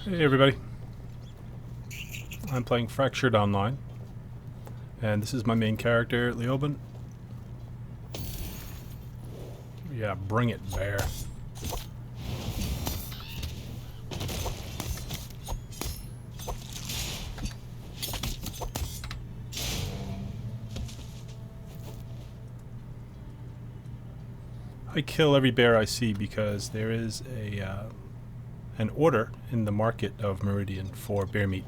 Hey everybody, I'm playing Fractured Online, and this is my main character, Leoben. Yeah, bring it, bear. I kill every bear I see because there is an order in the market of Meridian for bear meat.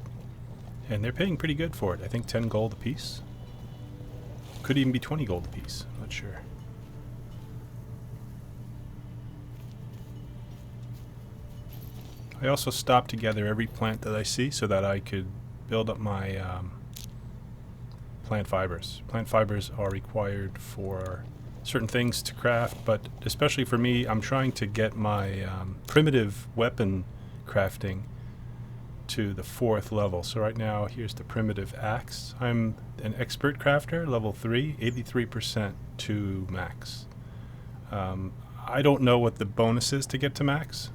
And they're paying pretty good for it. I think 10 gold a piece. Could even be 20 gold a piece. Not sure. I also stop to gather every plant that I see so that I could build up my plant fibers. Plant fibers are required for certain things to craft, but especially for me, I'm trying to get my primitive weapon crafting to the 4th level. So right now, here's the primitive axe. I'm an expert crafter, level 3, 83% to max. I don't know what the bonus is to get to max.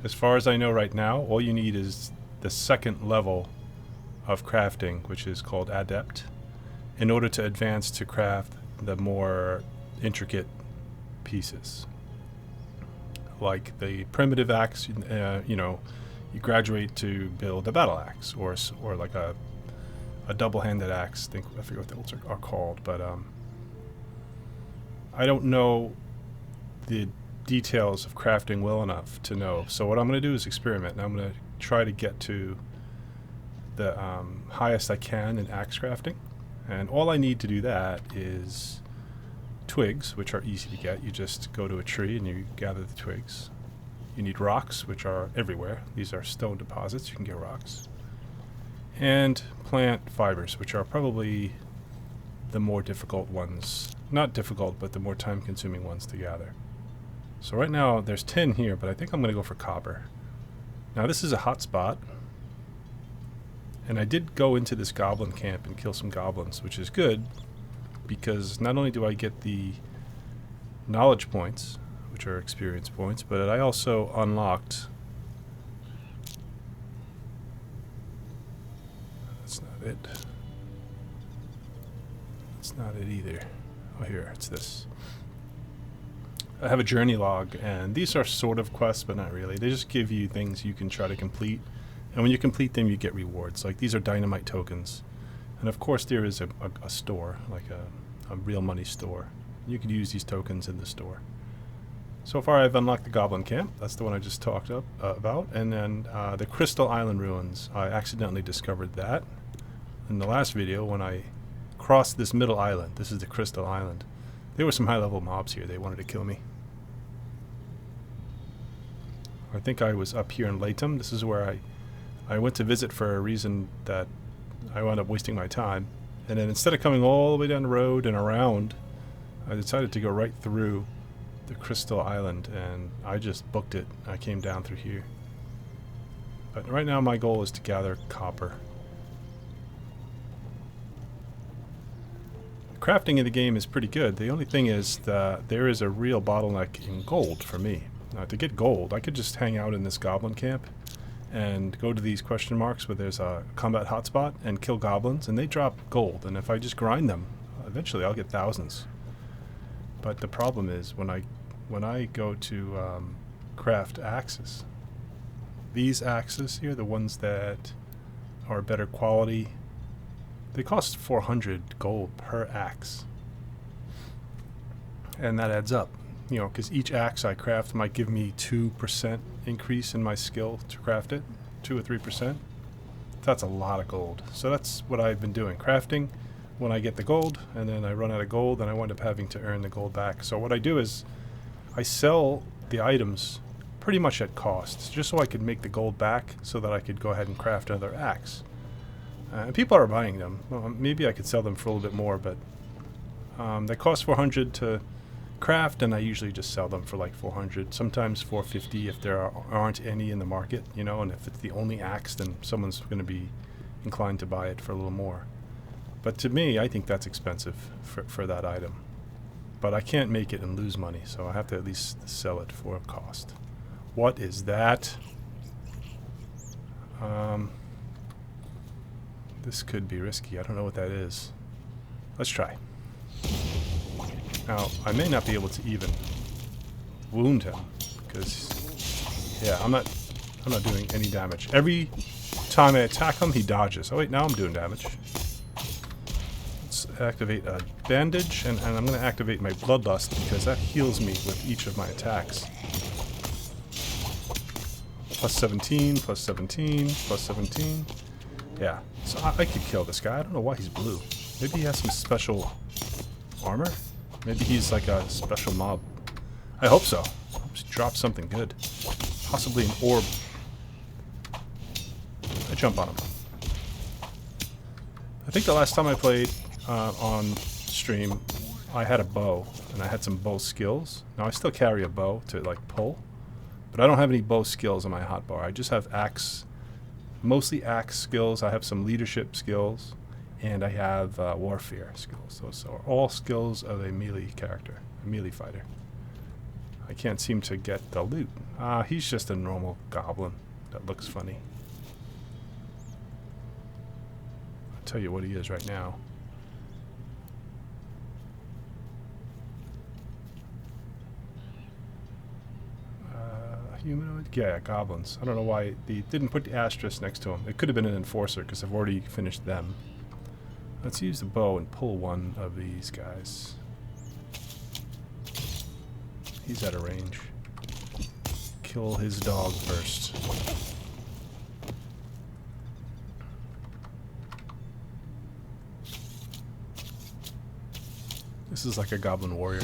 As far as I know right now, all you need is the 2nd level of crafting, which is called Adept, in order to advance to craft the more intricate pieces. Like the primitive axe, you graduate to build a battle axe, or like a double-handed axe. I forget what those are called, but I don't know the details of crafting well enough to know. So what I'm going to do is experiment, and I'm going to try to get to the highest I can in axe crafting. And all I need to do that is twigs, which are easy to get. You just go to a tree and you gather the twigs. You need rocks, which are everywhere. These are stone deposits. You can get rocks. And plant fibers, which are probably the more difficult ones. Not difficult, but the more time-consuming ones to gather. So right now, there's 10 here, but I think I'm going to go for copper. Now, this is a hot spot. And I did go into this goblin camp and kill some goblins, which is good, because not only do I get the knowledge points, which are experience points, but I also unlocked... That's not it. That's not it either. Oh, here, it's this. I have a journey log, and these are sort of quests, but not really. They just give you things you can try to complete, and when you complete them, you get rewards. Like, these are dynamite tokens. And of course, there is a store, like a real money store. You could use these tokens in the store. So far, I've unlocked the Goblin Camp. That's the one I just talked about. And then the Crystal Island Ruins. I accidentally discovered that in the last video when I crossed this middle island. This is the Crystal Island. There were some high-level mobs here. They wanted to kill me. I think I was up here in Latham. This is where I went to visit for a reason that I wound up wasting my time. And then instead of coming all the way down the road and around, I decided to go right through the Crystal Island, and I just booked it. I came down through here. But right now my goal is to gather copper. The crafting in the game is pretty good. The only thing is that there is a real bottleneck in gold for me. Now, to get gold, I could just hang out in this goblin camp and go to these question marks where there's a combat hotspot and kill goblins, and they drop gold. And if I just grind them, eventually I'll get thousands. But the problem is when I go to craft axes, these axes here, the ones that are better quality, they cost 400 gold per axe, and that adds up. You know, because each axe I craft might give me 2% increase in my skill to craft it, 2 or 3%. That's a lot of gold. So that's what I've been doing, crafting when I get the gold, and then I run out of gold, and I wind up having to earn the gold back. So what I do is I sell the items pretty much at cost, just so I could make the gold back so that I could go ahead and craft another axe. And people are buying them. Well, maybe I could sell them for a little bit more, but they cost 400 to craft, and I usually just sell them for like 400, sometimes 450 if there aren't any in the market, you know, and if it's the only axe, then someone's going to be inclined to buy it for a little more. But to me, I think that's expensive for that item. But I can't make it and lose money, so I have to at least sell it for a cost. What is that? This could be risky. I don't know what that is. Let's try. Now, I may not be able to even wound him because, yeah, I'm not doing any damage. Every time I attack him, he dodges. Oh wait, now I'm doing damage. Let's activate a bandage, and I'm going to activate my bloodlust because that heals me with each of my attacks. Plus 17, plus 17, plus 17. Yeah, so I could kill this guy. I don't know why he's blue. Maybe he has some special armor? Maybe he's like a special mob. I hope so. I hope he drops something good. Possibly an orb. I jump on him. I think the last time I played on stream, I had a bow, and I had some bow skills. Now I still carry a bow to like pull, but I don't have any bow skills on my hotbar. I just have axe, mostly axe skills. I have some leadership skills, and I have warfare skills. Those are all skills of a melee character, a melee fighter. I can't seem to get the loot. He's just a normal goblin that looks funny. I'll tell you what he is right now. Humanoid? Yeah, goblins. I don't know why they didn't put the asterisk next to him. It could have been an enforcer because I've already finished them. Let's use the bow and pull one of these guys. He's out of range. Kill his dog first. This is like a goblin warrior.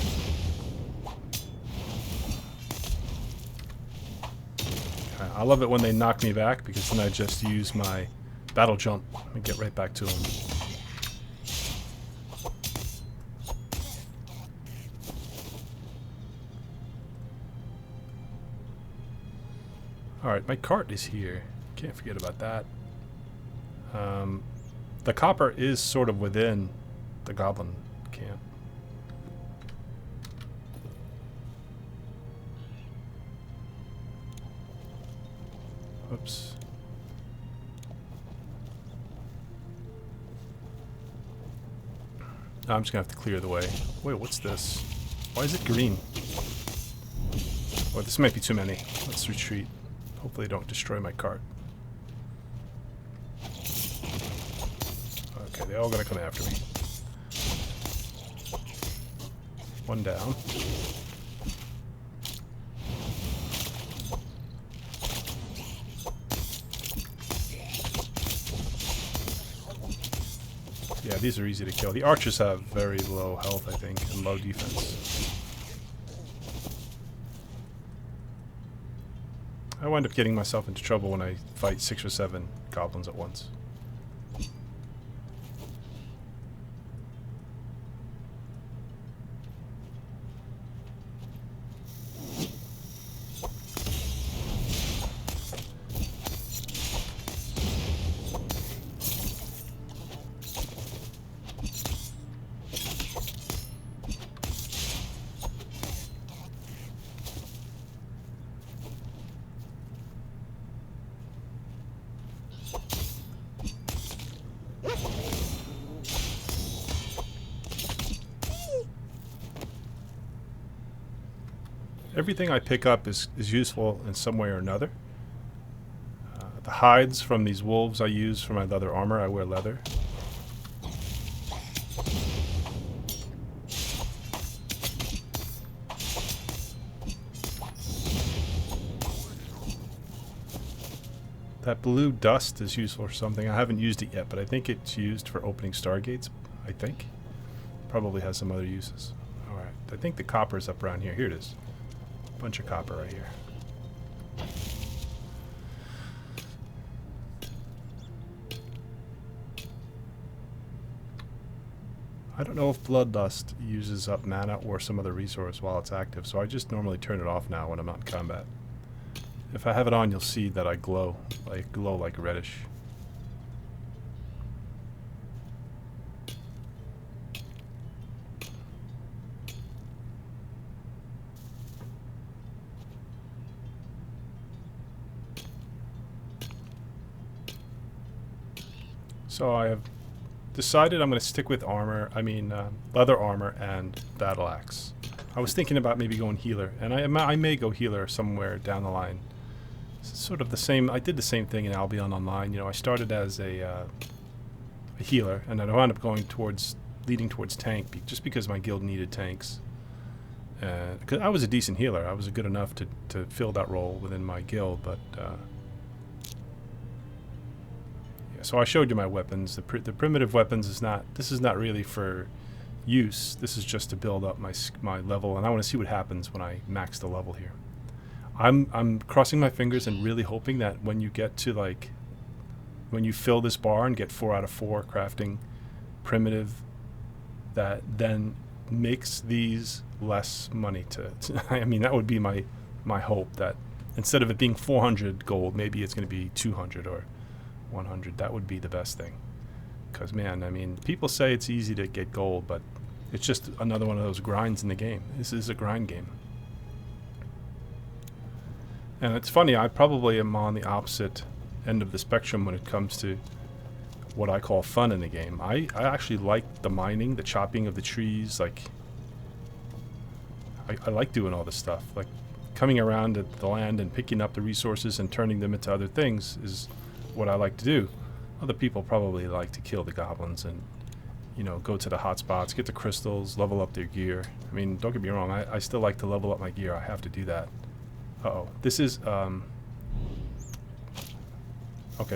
I love it when they knock me back because then I just use my battle jump and get right back to them. Alright, my cart is here. Can't forget about that. The copper is sort of within the goblin camp. Oops. I'm just gonna have to clear the way. Wait, what's this? Why is it green? Oh, this might be too many. Let's retreat. Hopefully they don't destroy my cart. Okay, they're all gonna come after me. One down. Yeah, these are easy to kill. The archers have very low health, I think, and low defense. I wind up getting myself into trouble when I fight 6 or 7 goblins at once. Everything I pick up is useful in some way or another. The hides from these wolves I use for my leather armor. I wear leather. That blue dust is useful for something. I haven't used it yet, but I think it's used for opening stargates. I think. Probably has some other uses. Alright, I think the copper is up around here. Here it is. Bunch of copper right here. I don't know if Bloodlust uses up mana or some other resource while it's active, so I just normally turn it off now when I'm not in combat. If I have it on, you'll see that I glow like reddish. So I have decided I'm going to stick with armor, leather armor and battle axe. I was thinking about maybe going healer, and I may go healer somewhere down the line. It's sort of the same, I did the same thing in Albion Online. You know, I started as a healer, and then I wound up leading towards tank, just because my guild needed tanks. Because I was a decent healer. I was good enough to fill that role within my guild, but yeah, so I showed you my weapons. The primitive weapons this is not really for use. This is just to build up my level, and I want to see what happens when I max the level here. I'm crossing my fingers and really hoping that when you get to when you fill this bar and get 4 out of 4 crafting primitive, that then makes these less money to I mean, that would be my hope, that instead of it being 400 gold, maybe it's going to be 200 or 100. That would be the best thing. Because, man, I mean, people say it's easy to get gold, but it's just another one of those grinds in the game. This is a grind game. And it's funny, I probably am on the opposite end of the spectrum when it comes to what I call fun in the game. I actually like the mining, the chopping of the trees. Like, I like doing all this stuff. Like, coming around at the land and picking up the resources and turning them into other things is what I like to do. Other people probably like to kill the goblins and, you know, go to the hot spots, get the crystals, level up their gear. I mean, don't get me wrong, I still like to level up my gear. I have to do that. Uh-oh. This is, okay,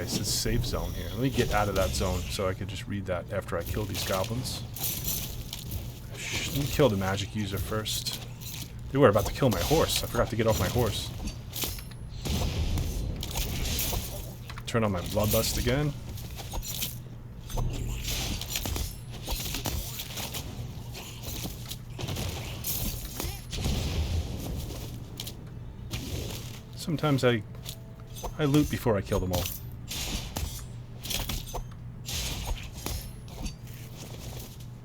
so it's safe zone here. Let me get out of that zone so I can just read that after I kill these goblins. Let me kill the magic user first. They were about to kill my horse. I forgot to get off my horse. Turn on my bloodlust again. Sometimes I loot before I kill them all.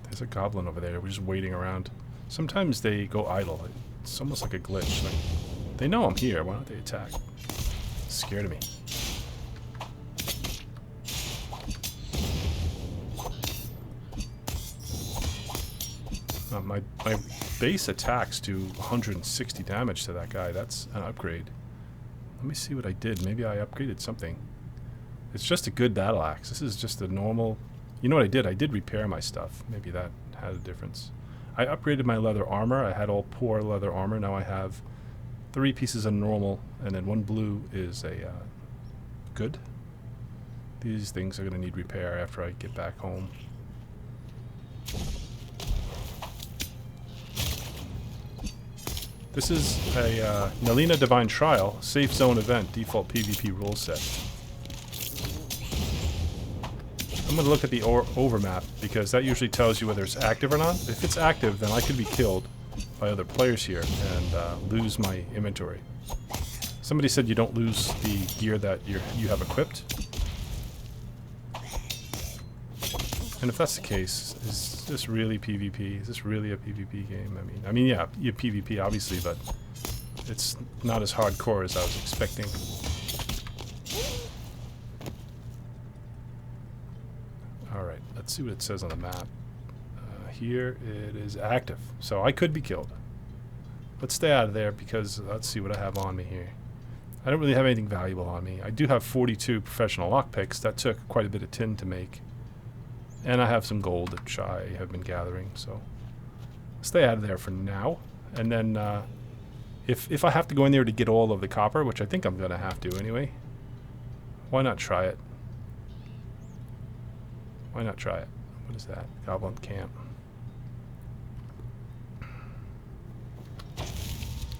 There's a goblin over there. We're just waiting around. Sometimes they go idle. It's almost like a glitch. Like, they know I'm here. Why don't they attack? It's scared of me. My base attacks do 160 damage to that guy. That's an upgrade. Let me see what I did. Maybe I upgraded something. It's just a good battle axe. This is just a normal... You know what I did? I did repair my stuff. Maybe that had a difference. I upgraded my leather armor. I had all poor leather armor. Now I have 3 pieces of normal, and then 1 blue is a good. These things are going to need repair after I get back home. This is a Nalina Divine Trial, safe zone event, default PvP rule set. I'm going to look at the overmap, because that usually tells you whether it's active or not. If it's active, then I could be killed by other players here and lose my inventory. Somebody said you don't lose the gear that you have equipped. And if that's the case, is this really PvP? Is this really a PvP game? I mean, yeah, you PvP obviously, but it's not as hardcore as I was expecting. Alright, let's see what it says on the map. Here it is active, so I could be killed. Let's stay out of there, because let's see what I have on me here. I don't really have anything valuable on me. I do have 42 professional lockpicks. That took quite a bit of tin to make. And I have some gold, which I have been gathering, so stay out of there for now. And then if I have to go in there to get all of the copper, which I think I'm going to have to anyway, why not try it? Why not try it? What is that? Goblin camp.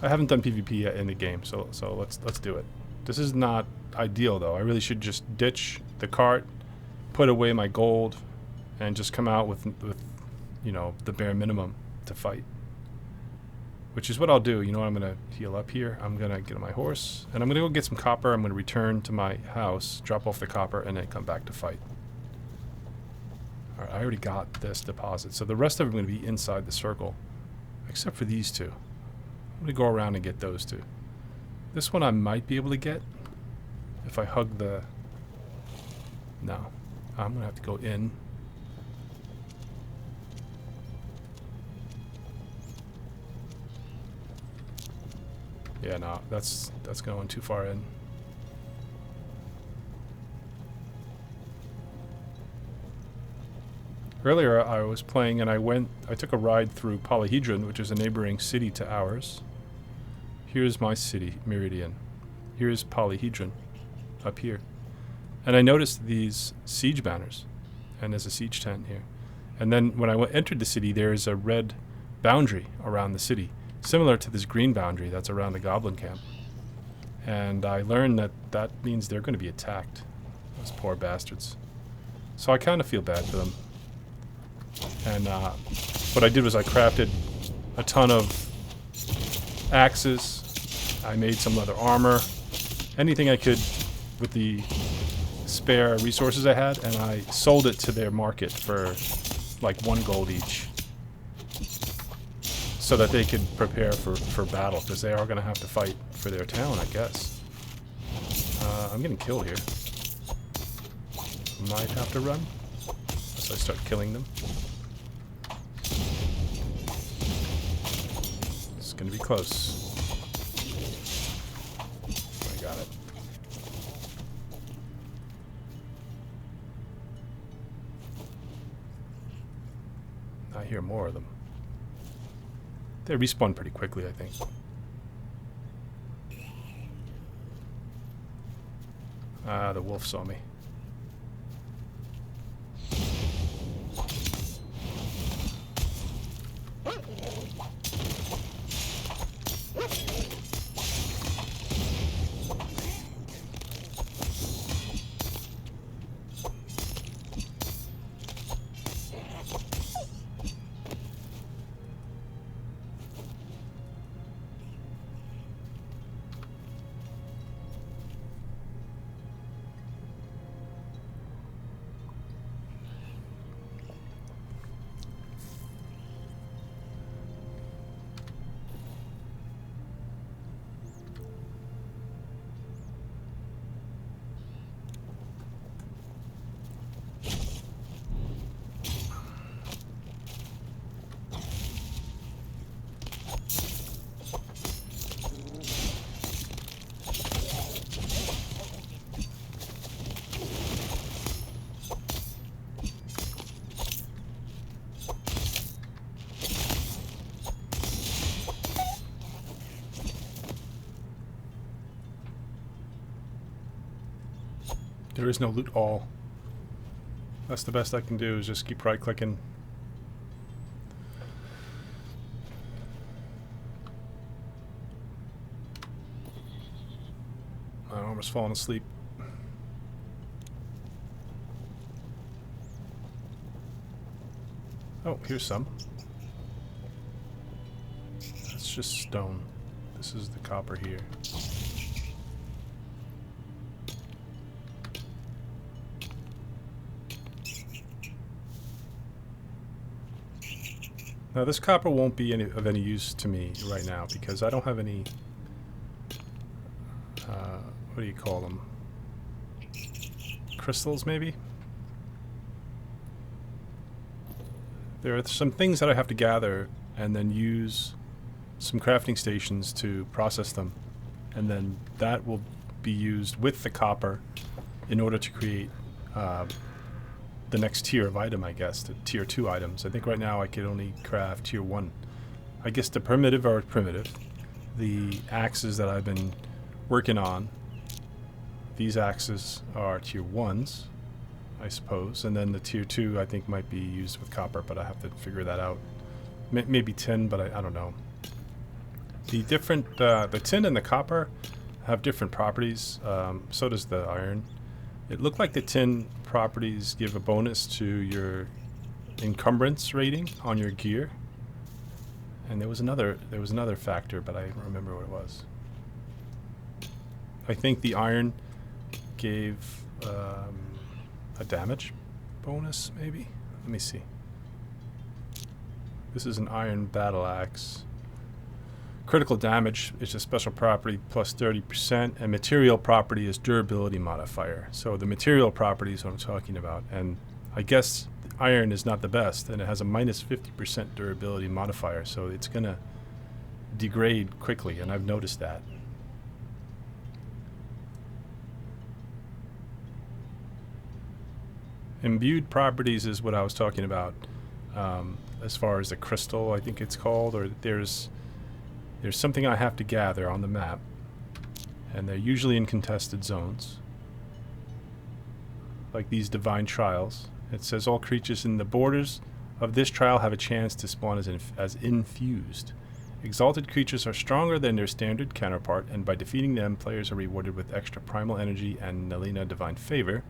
I haven't done PvP yet in the game, so let's do it. This is not ideal, though. I really should just ditch the cart, put away my gold, and just come out with you know, the bare minimum to fight. Which is what I'll do. You know what, I'm going to heal up here. I'm going to get on my horse, and I'm going to go get some copper. I'm going to return to my house, drop off the copper, and then come back to fight. Alright, I already got this deposit, so the rest of them are going to be inside the circle. Except for these 2. I'm going to go around and get those 2. This one I might be able to get if I hug the... No. I'm gonna have to go in. Yeah, no, that's going too far in. Earlier I was playing and I took a ride through Polyhedron, which is a neighboring city to ours. Here's my city, Meridian. Here's Polyhedron, up here. And I noticed these siege banners, and there's a siege tent here. And then when I entered the city, there's a red boundary around the city, similar to this green boundary that's around the goblin camp. And I learned that that means they're going to be attacked, those poor bastards. So I kind of feel bad for them. And what I did was I crafted a ton of axes. I made some leather armor, anything I could with the spare resources I had, and I sold it to their market for like 1 gold each, so that they could prepare for battle, because they are going to have to fight for their town, I guess. I'm getting killed here. Might have to run as I start killing them. It's going to be close. I got it. I hear more of them. They respawn pretty quickly, I think. Ah, the wolf saw me. There is no loot all. That's the best I can do, is just keep right clicking. I'm almost falling asleep. Oh, here's some. That's just stone. This is the copper here. Now this copper won't be of any use to me right now because I don't have any, what do you call them? Crystals, maybe? There are some things that I have to gather and then use some crafting stations to process them. And then that will be used with the copper in order to create the next tier of item, I guess, the tier 2 items. I think right now I could only craft tier 1. I guess the primitive are primitive. The axes that I've been working on, these axes are tier 1s, I suppose. And then the tier 2 I think might be used with copper, but I have to figure that out. Maybe tin, but I don't know. The different, the tin and the copper have different properties. So does the iron. It looked like the tin properties give a bonus to your encumbrance rating on your gear. And there was another factor, but I don't remember what it was. I think the iron gave a damage bonus, maybe? Let me see. This is an iron battle axe. Critical damage is a special property plus 30%, and material property is durability modifier. So the material property is what I'm talking about. And I guess iron is not the best, and it has a minus 50% durability modifier, so it's going to degrade quickly, and I've noticed that. Imbued properties is what I was talking about, as far as the crystal, I think it's called, or there's something I have to gather on the map, and they're usually in contested zones, like these divine trials. It says all creatures in the borders of this trial have a chance to spawn as infused. Exalted creatures are stronger than their standard counterpart, and by defeating them, players are rewarded with extra primal energy and Nelina divine favor.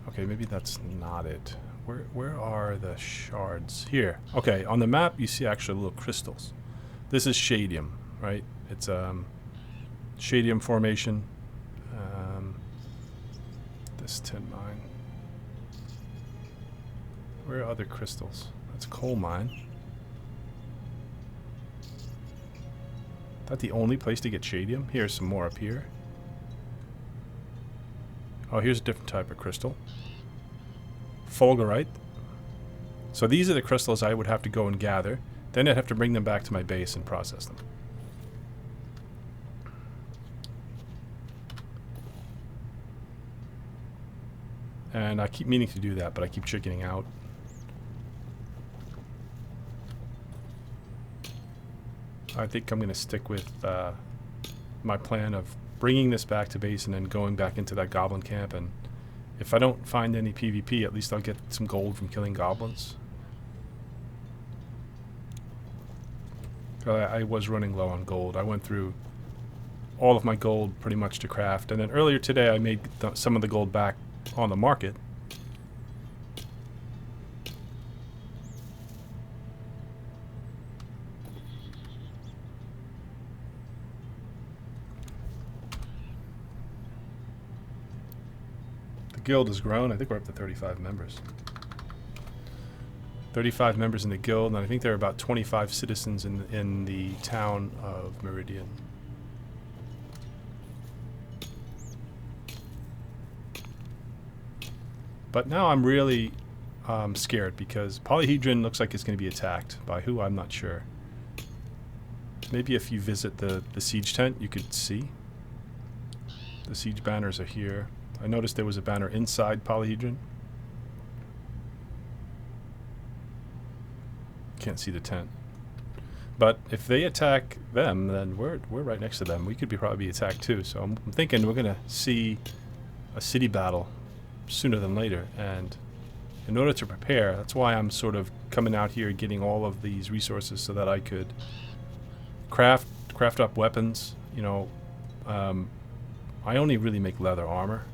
Okay, maybe that's not it. Where are the shards? Here. Okay, on the map you see actually little crystals. This is Shadium, right? It's Shadium formation. This tin mine. Where are other crystals? That's coal mine. Is that the only place to get Shadium? Here's some more up here. Oh, here's a different type of crystal. Fulgurite. So these are the crystals I would have to go and gather. Then I'd have to bring them back to my base and process them. And I keep meaning to do that, but I keep chickening out. I think I'm going to stick with my plan of bringing this back to base and then going back into that goblin camp. And if I don't find any PvP, at least I'll get some gold from killing goblins. I was running low on gold. I went through all of my gold pretty much to craft. And then earlier today I made some of the gold back on the market. The guild has grown. I think we're up to 35 members. 35 members in the guild, and I think there are about 25 citizens in the town of Meridian. But now I'm really scared because Polyhedron looks like it's going to be attacked. By who, I'm not sure. Maybe if you visit the siege tent, you could see. The siege banners are here. I noticed there was a banner inside Polyhedron. Can't see the tent. But if they attack them, then we're right next to them. We could probably be attacked too. So I'm thinking we're going to see a city battle sooner than later, and in order to prepare, that's why I'm sort of coming out here getting all of these resources so that I could craft up weapons. You know, I only really make leather armor.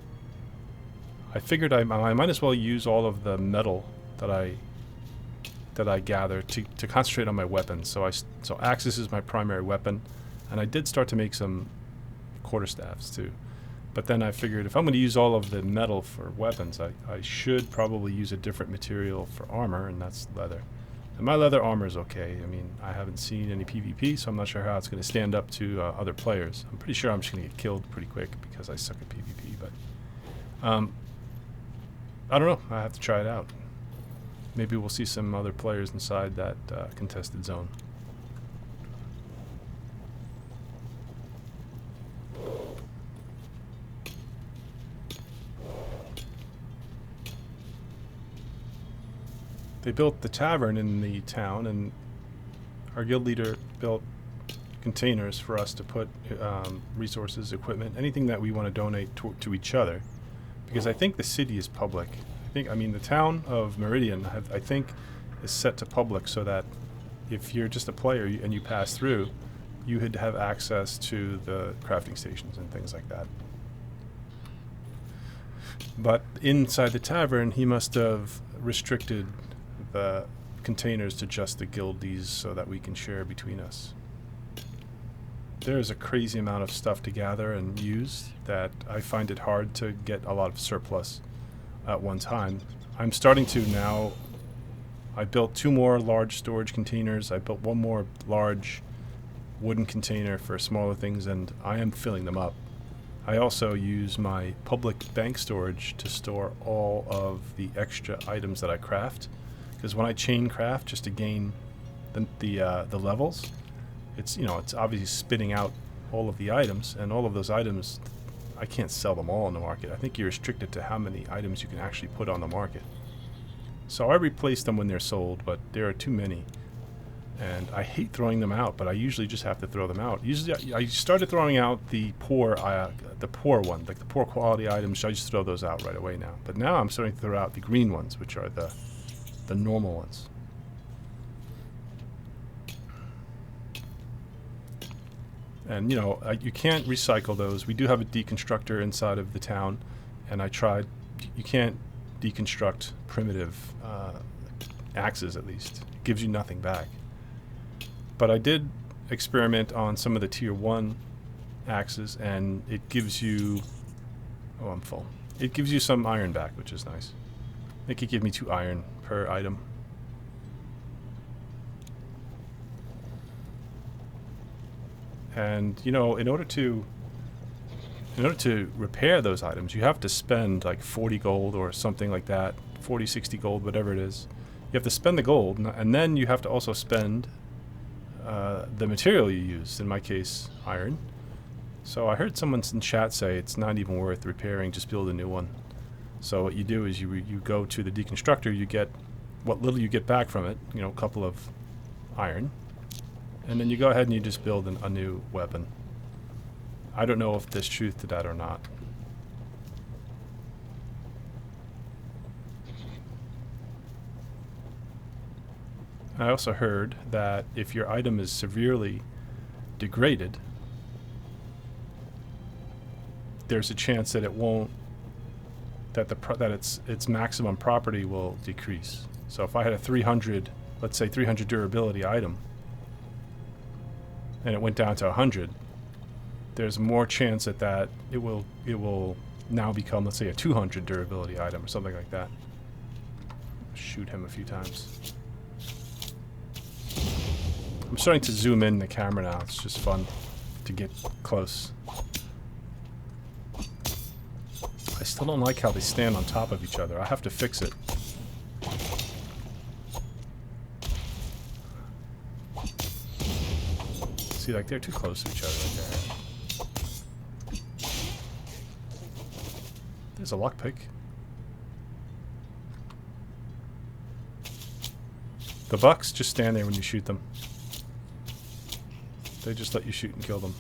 I figured I might as well use all of the metal that I gather to concentrate on my weapons. So axes is my primary weapon, and I did start to make some quarterstaffs too. But then I figured if I'm going to use all of the metal for weapons, I should probably use a different material for armor, and that's leather. And my leather armor is okay. I mean, I haven't seen any PvP, so I'm not sure how it's going to stand up to other players. I'm pretty sure I'm just going to get killed pretty quick because I suck at PvP, but I don't know. I have to try it out. Maybe we'll see some other players inside that contested zone. They built the tavern in the town, and our guild leader built containers for us to put resources, equipment, anything that we want to donate to each other. Because I think the city is public. I mean, the town of Meridian, I think, is set to public so that if you're just a player and you pass through, you would have access to the crafting stations and things like that. But inside the tavern, he must have restricted the containers to just the guildies so that we can share between us. There's a crazy amount of stuff to gather and use that I find it hard to get a lot of surplus at one time. I'm starting to now. I built 2 more large storage containers. I built 1 more large wooden container for smaller things, and I am filling them up. I also use my public bank storage to store all of the extra items that I craft, because when I chain craft just to gain the levels, it's it's obviously spitting out all of the items, and all of those items I can't sell them all on the market. I think you're restricted to how many items you can actually put on the market. So I replace them when they're sold, but there are too many. And I hate throwing them out, but I usually just have to throw them out. Usually I started throwing out the poor one, like the poor quality items. I just throw those out right away now. But now I'm starting to throw out the green ones, which are the normal ones. And you can't recycle those. We do have a deconstructor inside of the town, and I tried. You can't deconstruct primitive axes, at least. It gives you nothing back. But I did experiment on some of the tier 1 axes, and it gives you... Oh, I'm full. It gives you some iron back, which is nice. It could give me 2 iron per item. And, in order to repair those items, you have to spend like 40 gold or something like that. 40, 60 gold, whatever it is. You have to spend the gold, and then you have to also spend the material you use, in my case, iron. So I heard someone in chat say it's not even worth repairing, just build a new one. So what you do is you go to the deconstructor, you get what little you get back from it, a couple of iron, and then you go ahead and you just build a new weapon. I don't know if there's truth to that or not. I also heard that if your item is severely degraded, there's a chance that it won't, that its maximum property will decrease. So if I had a 300, let's say 300 durability item, and it went down to 100, there's more chance that it will now become, let's say, a 200 durability item or something like that. Shoot him a few times. I'm starting to zoom in the camera now. It's just fun to get close. I still don't like how they stand on top of each other. I have to fix it. See, like, they're too close to each other right there. There's a lockpick. The bucks just stand there when you shoot them. They just let you shoot and kill them.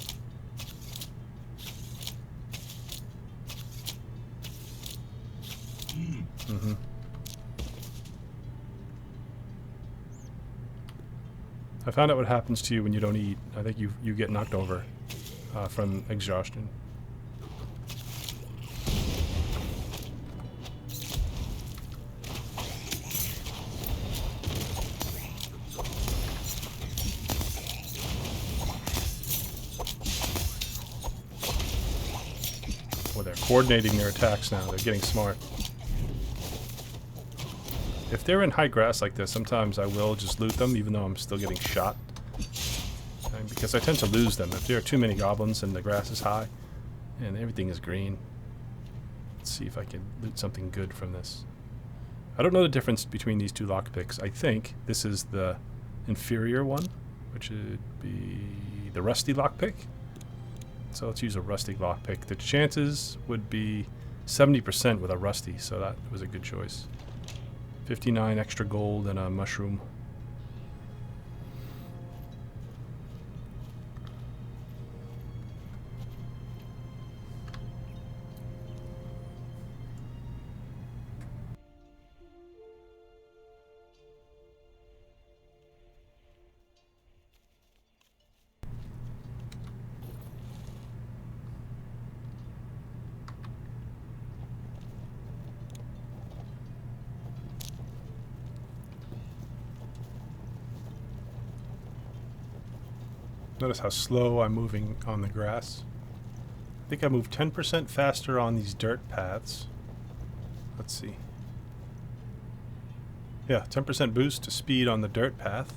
Mm-hmm. I found out what happens to you when you don't eat. I think you get knocked over from exhaustion. Well, they're coordinating their attacks now. They're getting smart. If they're in high grass like this, sometimes I will just loot them, even though I'm still getting shot. And because I tend to lose them. If there are too many goblins and the grass is high, and everything is green. Let's see if I can loot something good from this. I don't know the difference between these two lockpicks. I think this is the inferior one, which would be the rusty lockpick. So let's use a rusty lockpick. The chances would be 70% with a rusty, so that was a good choice. 59 extra gold and a mushroom. Notice how slow I'm moving on the grass. I think I move 10% faster on these dirt paths. Let's see. Yeah, 10% boost to speed on the dirt path.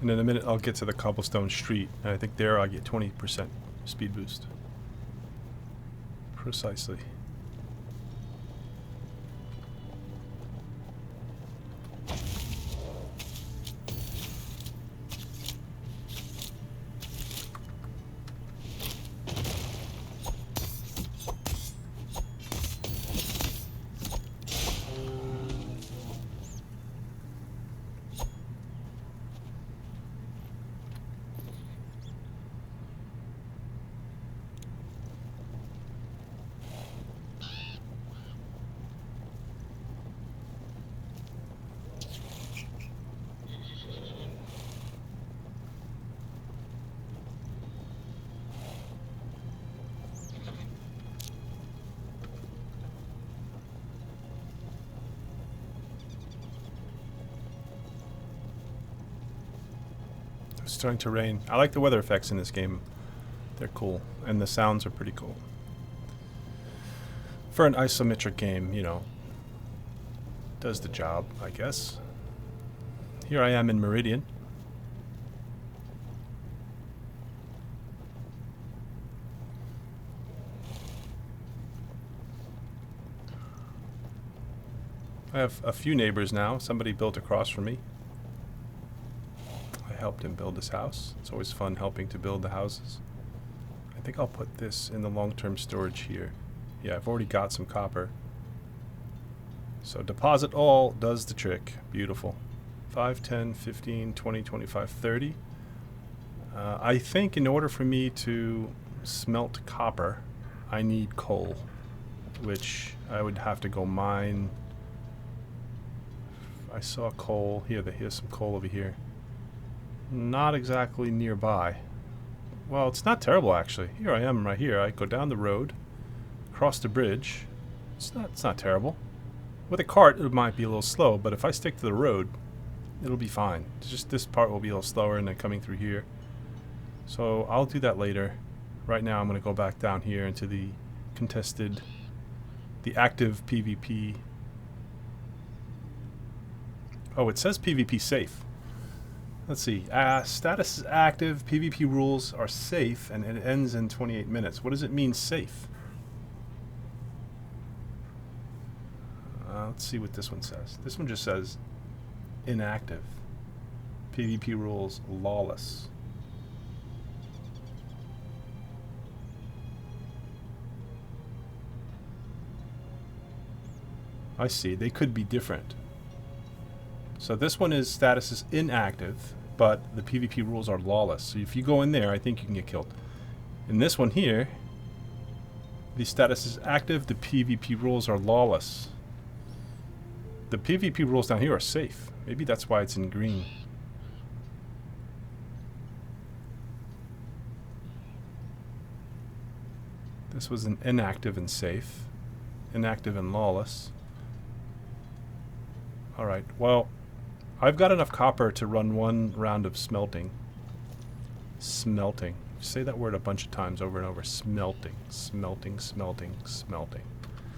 And in a minute I'll get to the cobblestone street, and I think there I get 20% speed boost. Precisely. It's starting to rain. I like the weather effects in this game. They're cool. And the sounds are pretty cool. For an isometric game, you know, does the job, I guess. Here I am in Meridian. I have a few neighbors now. Somebody built across from me. I helped him build his house. It's always fun helping to build the houses. I think I'll put this in the long-term storage here. Yeah, I've already got some copper. So deposit all does the trick. Beautiful. 5, 10, 15, 20, 25, 30. I think in order for me to smelt copper, I need coal, which I would have to go mine. I saw coal. Here's some coal over here. Not exactly nearby. Well, it's not terrible actually. Here I am right here. I go down the road, cross the bridge. It's not terrible. With a cart it might be a little slow, but if I stick to the road, it'll be fine. It's just this part will be a little slower and then coming through here. So I'll do that later. Right now I'm going to go back down here into the active PvP. Oh, it says PvP safe. Let's see. Status is active. PvP rules are safe, and it ends in 28 minutes. What does it mean, safe? Let's see what this one says. This one just says inactive. PvP rules lawless. I see. They could be different. So this one is status is inactive, but the PvP rules are lawless. So if you go in there, I think you can get killed. In this one here, the status is active, the PvP rules are lawless. The PvP rules down here are safe. Maybe that's why it's in green. This was an inactive and safe. Inactive and lawless. Alright, well, I've got enough copper to run one round of smelting. Smelting. Say that word a bunch of times over and over. Smelting. Smelting, smelting, smelting.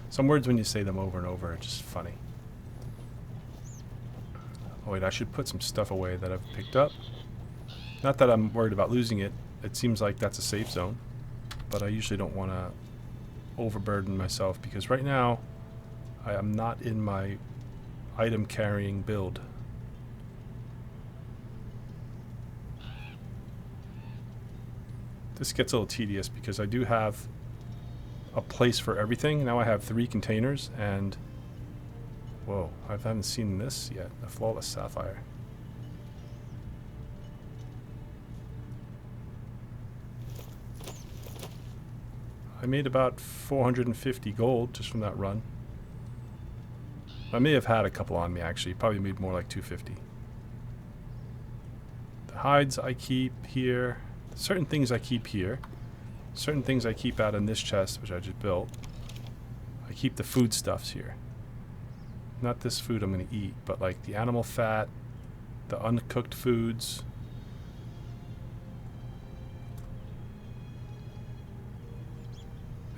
Some words when you say them over and over are just funny. Oh wait, I should put some stuff away that I've picked up. Not that I'm worried about losing it. It seems like that's a safe zone. But I usually don't want to overburden myself because right now I am not in my item carrying build. This gets a little tedious because I do have a place for everything. Now I have 3 containers and whoa, I haven't seen this yet. A flawless sapphire. I made about 450 gold just from that run. I may have had a couple on me actually. Probably made more like 250. The hides I keep here. Certain things I keep here. Certain things I keep out in this chest, which I just built. I keep the foodstuffs here. Not this food I'm going to eat, but like the animal fat, the uncooked foods.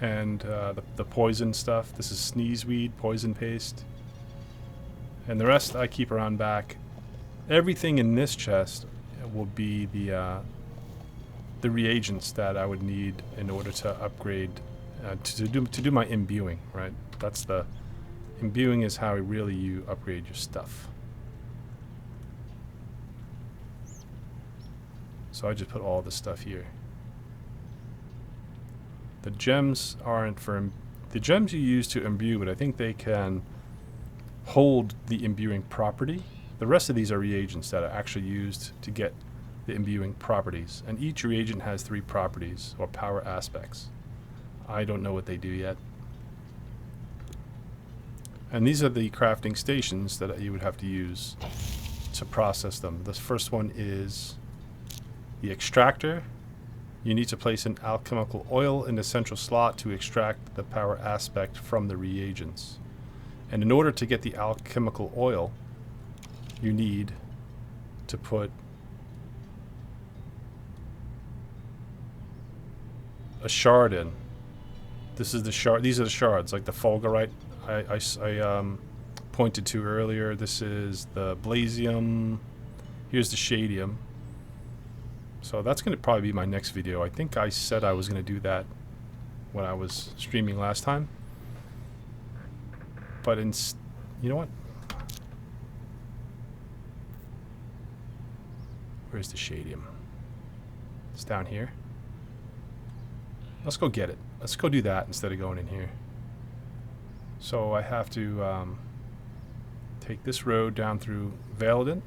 And the poison stuff. This is sneezeweed, poison paste. And the rest I keep around back. Everything in this chest will be the reagents that I would need in order to upgrade to do my imbuing. Right, that's the imbuing is how really you upgrade your stuff. So I just put all this stuff here. The gems aren't for the gems you use to imbue, but I think they can hold the imbuing property. The rest of these are reagents that are actually used to get the imbuing properties, and each reagent has 3 properties or power aspects. I don't know what they do yet. And these are the crafting stations that you would have to use to process them. This first one is the extractor. You need to place an alchemical oil in the central slot to extract the power aspect from the reagents. And in order to get the alchemical oil, you need to put a shard in. This is the shard. These are the shards, like the fulgurite I pointed to earlier. This is the blazium. Here's the shadium. So that's going to probably be my next video. I think I said I was going to do that when I was streaming last time. But you know what? Where's the shadium? It's down here. Let's go get it. Let's go do that instead of going in here. So I have to take this road down through Valadin.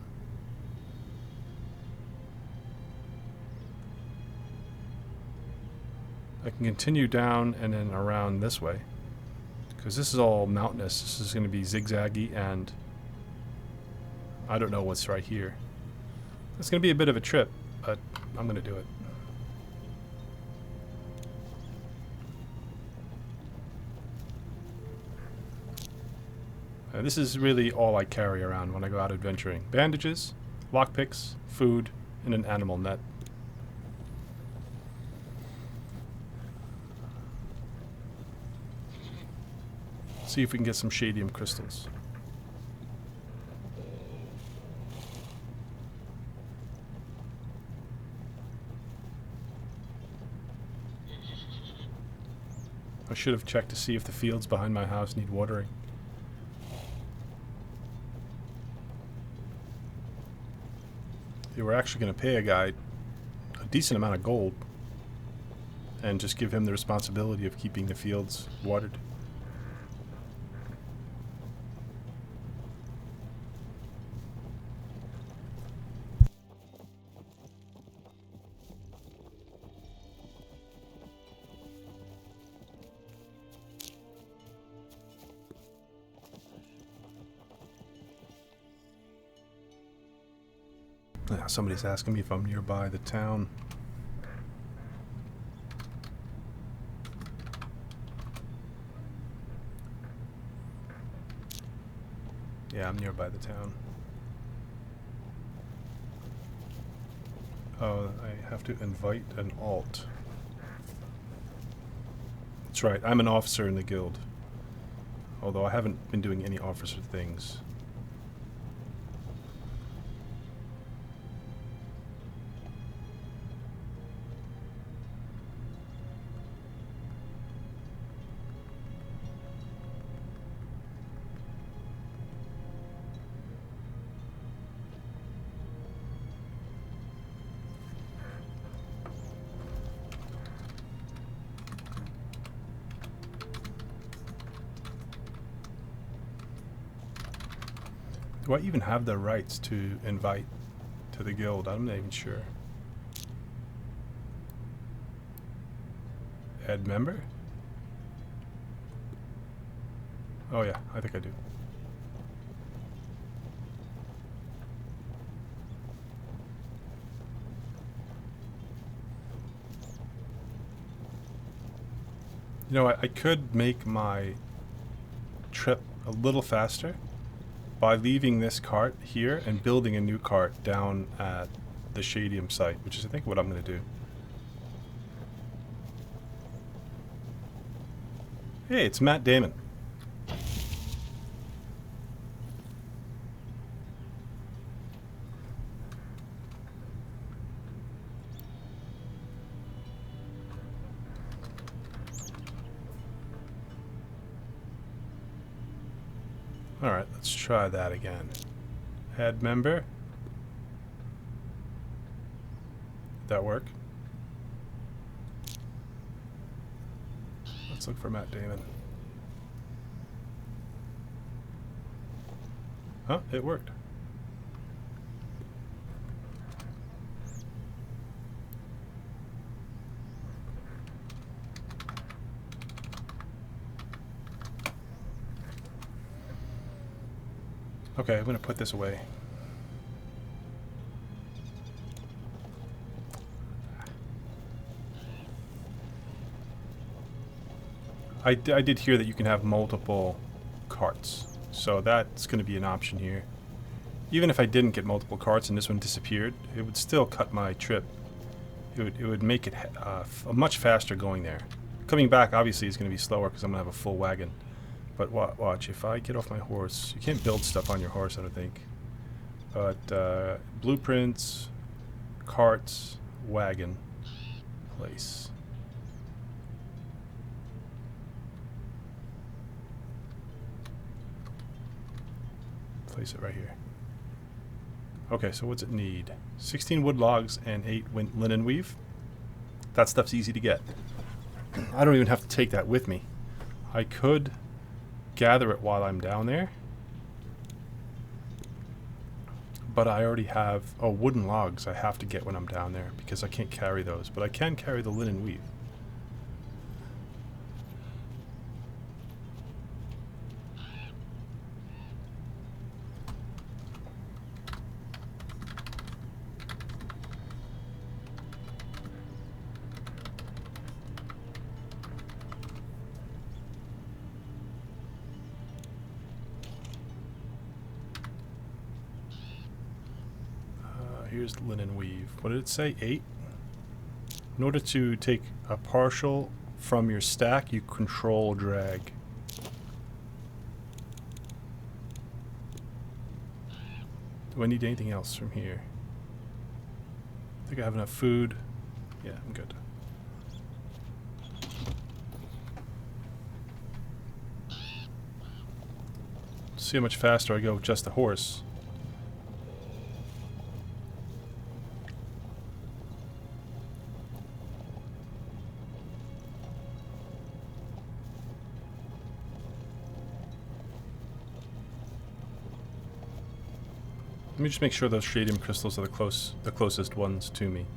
I can continue down and then around this way, because this is all mountainous. This is going to be zigzaggy, and I don't know what's right here. It's going to be a bit of a trip, but I'm going to do it. This is really all I carry around when I go out adventuring. Bandages, lockpicks, food, and an animal net. See if we can get some shadium crystals. I should have checked to see if the fields behind my house need watering. They were actually going to pay a guy a decent amount of gold and just give him the responsibility of keeping the fields watered. Yeah, somebody's asking me if I'm nearby the town. Yeah, I'm nearby the town. Oh, I have to invite an alt. That's right, I'm an officer in the guild. Although I haven't been doing any officer things. Do I even have the rights to invite to the guild? I'm not even sure. Add member? Oh yeah, I think I do. You know, I could make my trip a little faster by leaving this cart here and building a new cart down at the Shadium site, which is I think what I'm going to do. Hey, it's Matt Damon. Alright, let's try that again. Add member. Did that work? Let's look for Matt Damon. Huh, it worked. Okay, I'm going to put this away. I did hear that you can have multiple carts, so that's going to be an option here. Even if I didn't get multiple carts and this one disappeared, it would still cut my trip. It would make it much faster going there. Coming back, obviously, is going to be slower because I'm going to have a full wagon. But watch, if I get off my horse, you can't build stuff on your horse, I don't think. But blueprints, carts, wagon, place. Place it right here. Okay, so what's it need? 16 wood logs and 8 linen weave. That stuff's easy to get. I don't even have to take that with me. I could gather it while I'm down there. But I already have... Oh, wooden logs I have to get when I'm down there because I can't carry those. But I can carry the linen weave. Here's linen weave. What did it say? 8? In order to take a partial from your stack, you control drag. Do I need anything else from here? I think I have enough food. Yeah, I'm good. See how much faster I go with just the horse. Let me just make sure those shadium crystals are the closest ones to me.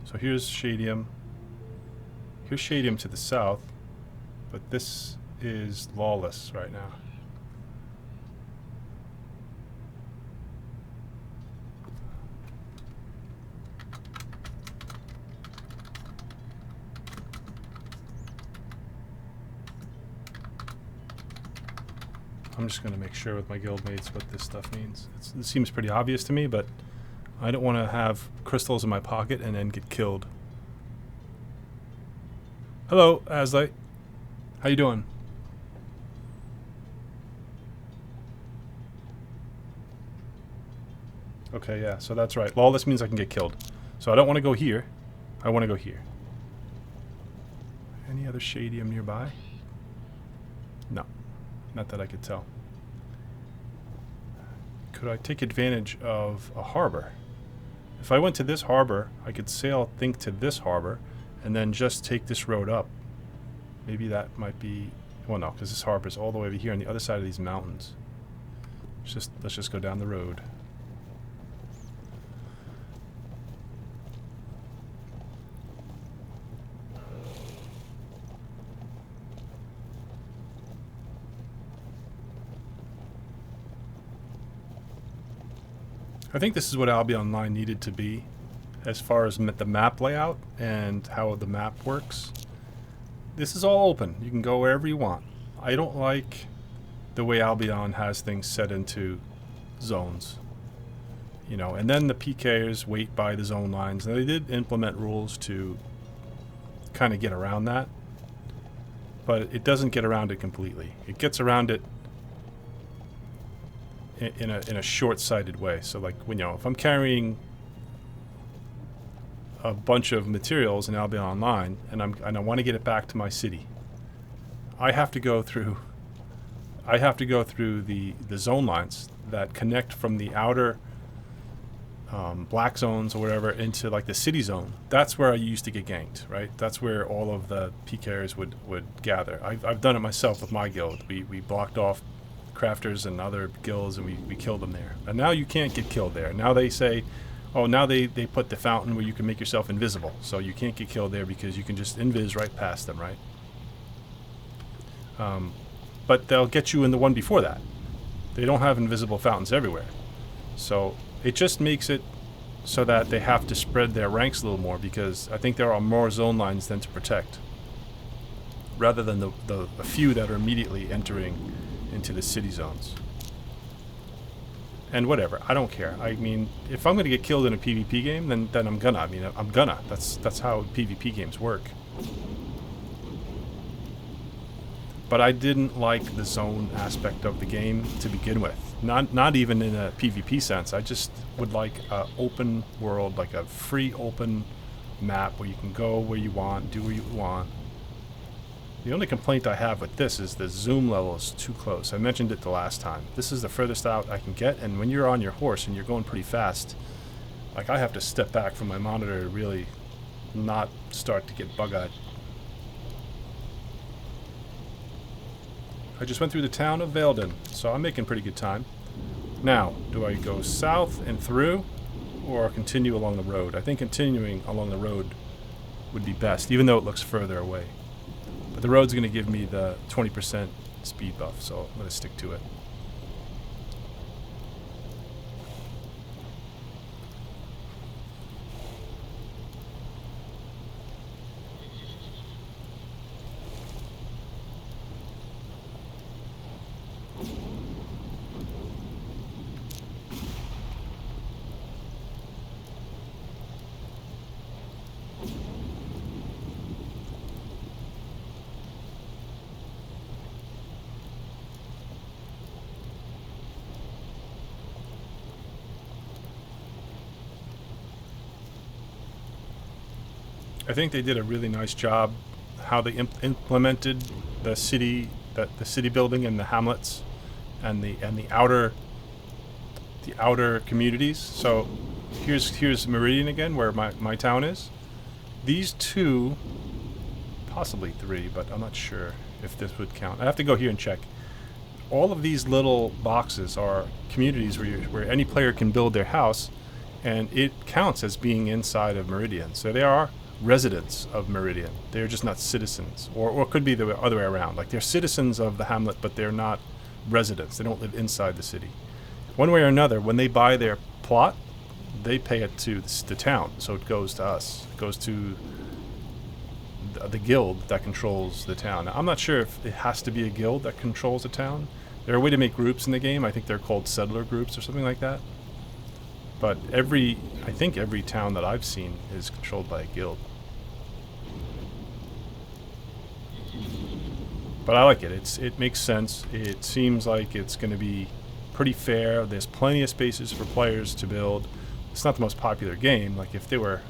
So here's shadium. Here's shadium to the south, but this is lawless right now. I'm just going to make sure with my guildmates what this stuff means. It seems pretty obvious to me, but I don't want to have crystals in my pocket and then get killed. Hello, Aslite. How you doing? Okay, yeah, so that's right. Lawless means I can get killed. So I don't want to go here. I want to go here. Any other shadium nearby? No. Not that I could tell. Could I take advantage of a harbor? If I went to this harbor, I could sail, think to this harbor, and then just take this road up. Maybe that might be... Well, no, because this harbor is all the way over here on the other side of these mountains. Let's just go down the road. I think this is what Albion Online needed to be as far as the map layout and how the map works. This is all open. You can go wherever you want. I don't like the way Albion has things set into zones. You know, and then the PKers wait by the zone lines. Now, they did implement rules to kind of get around that, but it doesn't get around it completely. It gets around it in a short-sighted way. So like when, you know, if I'm carrying a bunch of materials in Albion Online and I want to get it back to my city, I have to go through I have to go through the zone lines that connect from the outer black zones or whatever into like the city zone. That's where I used to get ganked, right? That's where all of the PKers would gather. I've done it myself with my guild. We blocked off crafters and other guilds and we killed them there. And now you can't get killed there. Now they say, oh, now they put the fountain where you can make yourself invisible. So you can't get killed there because you can just invis right past them, right? But they'll get you in the one before that. They don't have invisible fountains everywhere. So it just makes it so that they have to spread their ranks a little more, because I think there are more zone lines than to protect, rather than the few that are immediately entering into the city zones. And whatever, I don't care. I mean, if I'm going to get killed in a PvP game, then I'm gonna. I mean, I'm gonna. That's how PvP games work. But I didn't like the zone aspect of the game to begin with. Not even in a PvP sense. I just would like an open world, like a free open map where you can go where you want, do what you want. The only complaint I have with this is the zoom level is too close. I mentioned it the last time. This is the furthest out I can get, and when you're on your horse and you're going pretty fast, like I have to step back from my monitor to really not start to get bug-eyed. I just went through the town of Velden, so I'm making pretty good time. Now, do I go south and through, or continue along the road? I think continuing along the road would be best, even though it looks further away. But the road's going to give me the 20% speed buff, so I'm going to stick to it. I think they did a really nice job how they implemented the city, the city building and the hamlets, and the outer communities. So here's Meridian again, where my town is. These two, possibly three, but I'm not sure if this would count. I have to go here and check. All of these little boxes are communities where any player can build their house, and it counts as being inside of Meridian. So they are residents of Meridian. They're just not citizens, or it could be the other way around. Like they're citizens of the hamlet, but they're not residents. They don't live inside the city. One way or another, when they buy their plot, they pay it to the town, so it goes to us. It goes to the guild that controls the town. Now, I'm not sure if it has to be a guild that controls the town. There's a way to make groups in the game. I think they're called settler groups or something like that. But I think every town that I've seen is controlled by a guild. But I like it. It makes sense. It seems like it's going to be pretty fair. There's plenty of spaces for players to build. It's not the most popular game. Like if there were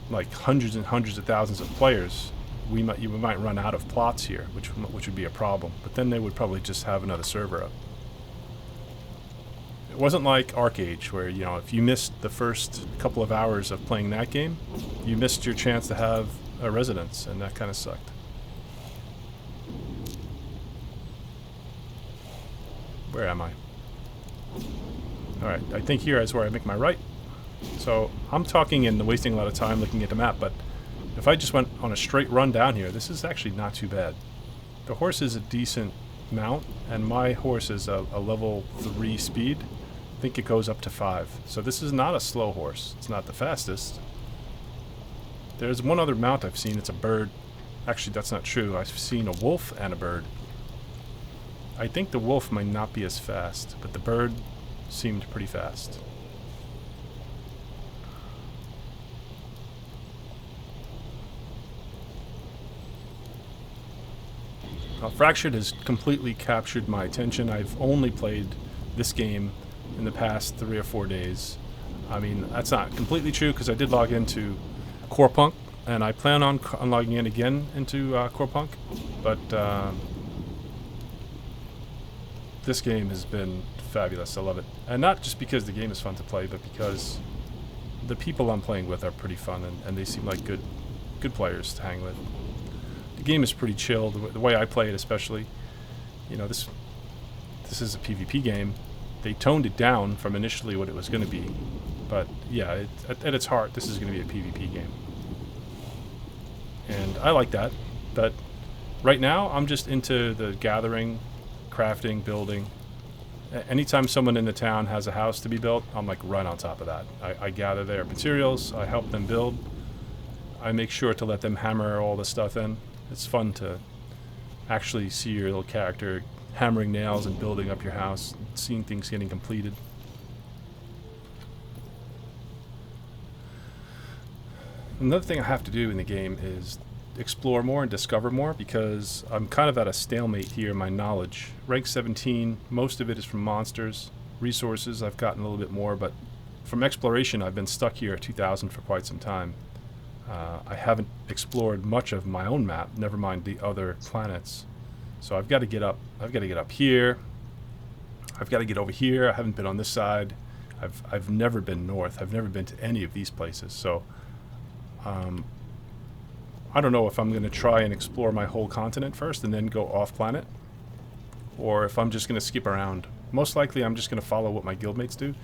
like hundreds and hundreds of thousands of players, we might run out of plots here, which would be a problem. But then they would probably just have another server up. It wasn't like Arcade, where, you know, if you missed the first couple of hours of playing that game, you missed your chance to have a residence, and that kind of sucked. Where am I? Alright, I think here is where I make my right. So, I'm talking and wasting a lot of time looking at the map, but if I just went on a straight run down here, this is actually not too bad. The horse is a decent mount, and my horse is a level 3 speed. I think it goes up to 5. So this is not a slow horse. It's not the fastest. There's one other mount I've seen. It's a bird. Actually, that's not true. I've seen a wolf and a bird. I think the wolf might not be as fast, but the bird seemed pretty fast. Fractured has completely captured my attention. I've only played this game in the past 3 or 4 days. I mean, that's not completely true, because I did log into Corepunk, and I plan on logging in again into Corepunk, but This game has been fabulous. I love it. And not just because the game is fun to play, but because the people I'm playing with are pretty fun, and they seem like good players to hang with. The game is pretty chill, the way I play it especially. You know, this is a PvP game. They toned it down from initially what it was going to be. But yeah, at its heart, this is going to be a PvP game. And I like that. But right now, I'm just into the gathering, crafting, building. Anytime someone in the town has a house to be built, I'm like right on top of that. I gather their materials, I help them build. I make sure to let them hammer all the stuff in. It's fun to actually see your little character hammering nails and building up your house, seeing things getting completed. Another thing I have to do in the game is explore more and discover more, because I'm kind of at a stalemate here in my knowledge. Rank 17, most of it is from monsters. Resources, I've gotten a little bit more, but from exploration, I've been stuck here at 2000 for quite some time. I haven't explored much of my own map, never mind the other planets. So I've got to get up. I've got to get up here. I've got to get over here. I haven't been on this side. I've never been north. I've never been to any of these places. So I don't know if I'm going to try and explore my whole continent first and then go off planet, or if I'm just going to skip around. Most likely I'm just going to follow what my guildmates do.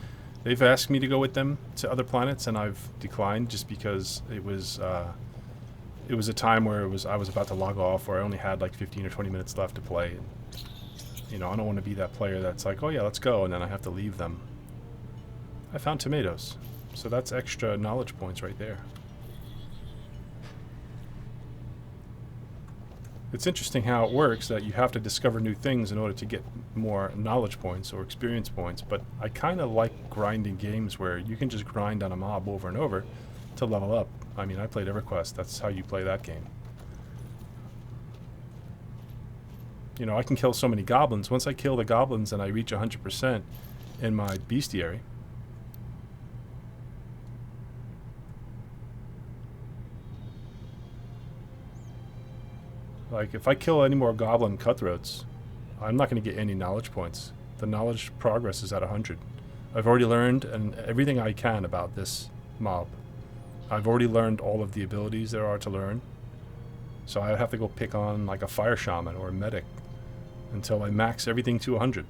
They've asked me to go with them to other planets, and I've declined just because it was a time where I was about to log off, where I only had like 15 or 20 minutes left to play. And, you know, I don't want to be that player that's like, oh yeah, let's go, and then I have to leave them. I found tomatoes, so that's extra knowledge points right there. It's interesting how it works that you have to discover new things in order to get more knowledge points or experience points, but I kind of like grinding games where you can just grind on a mob over and over to level up. I mean, I played EverQuest. That's how you play that game. You know, I can kill so many goblins. Once I kill the goblins and I reach 100% in my bestiary, like, if I kill any more goblin cutthroats, I'm not going to get any knowledge points. The knowledge progress is at 100. I've already learned everything I can about this mob. I've already learned all of the abilities there are to learn. So I have to go pick on like a fire shaman or a medic until I max everything to 100.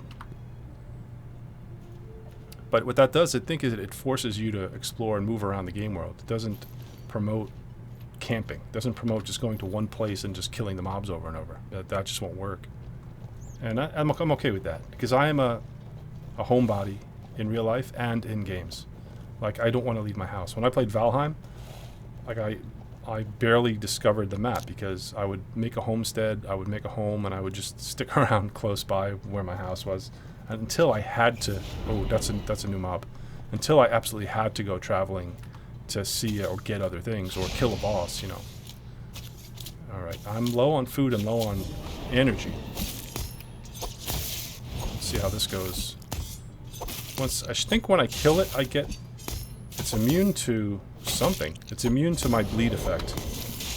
But what that does, I think, is it forces you to explore and move around the game world. It doesn't promote camping. It doesn't promote just going to one place and just killing the mobs over and over. That just won't work. And I'm okay with that, because I am a homebody in real life and in games. Like, I don't want to leave my house. When I played Valheim, like I barely discovered the map, because I would make a homestead, I would make a home, and I would just stick around close by where my house was until I had to. Oh, that's a new mob. Until I absolutely had to go traveling to see or get other things or kill a boss, you know. All right, I'm low on food and low on energy. Let's see how this goes. I think when I kill it, it's immune to something. It's immune to my bleed effect.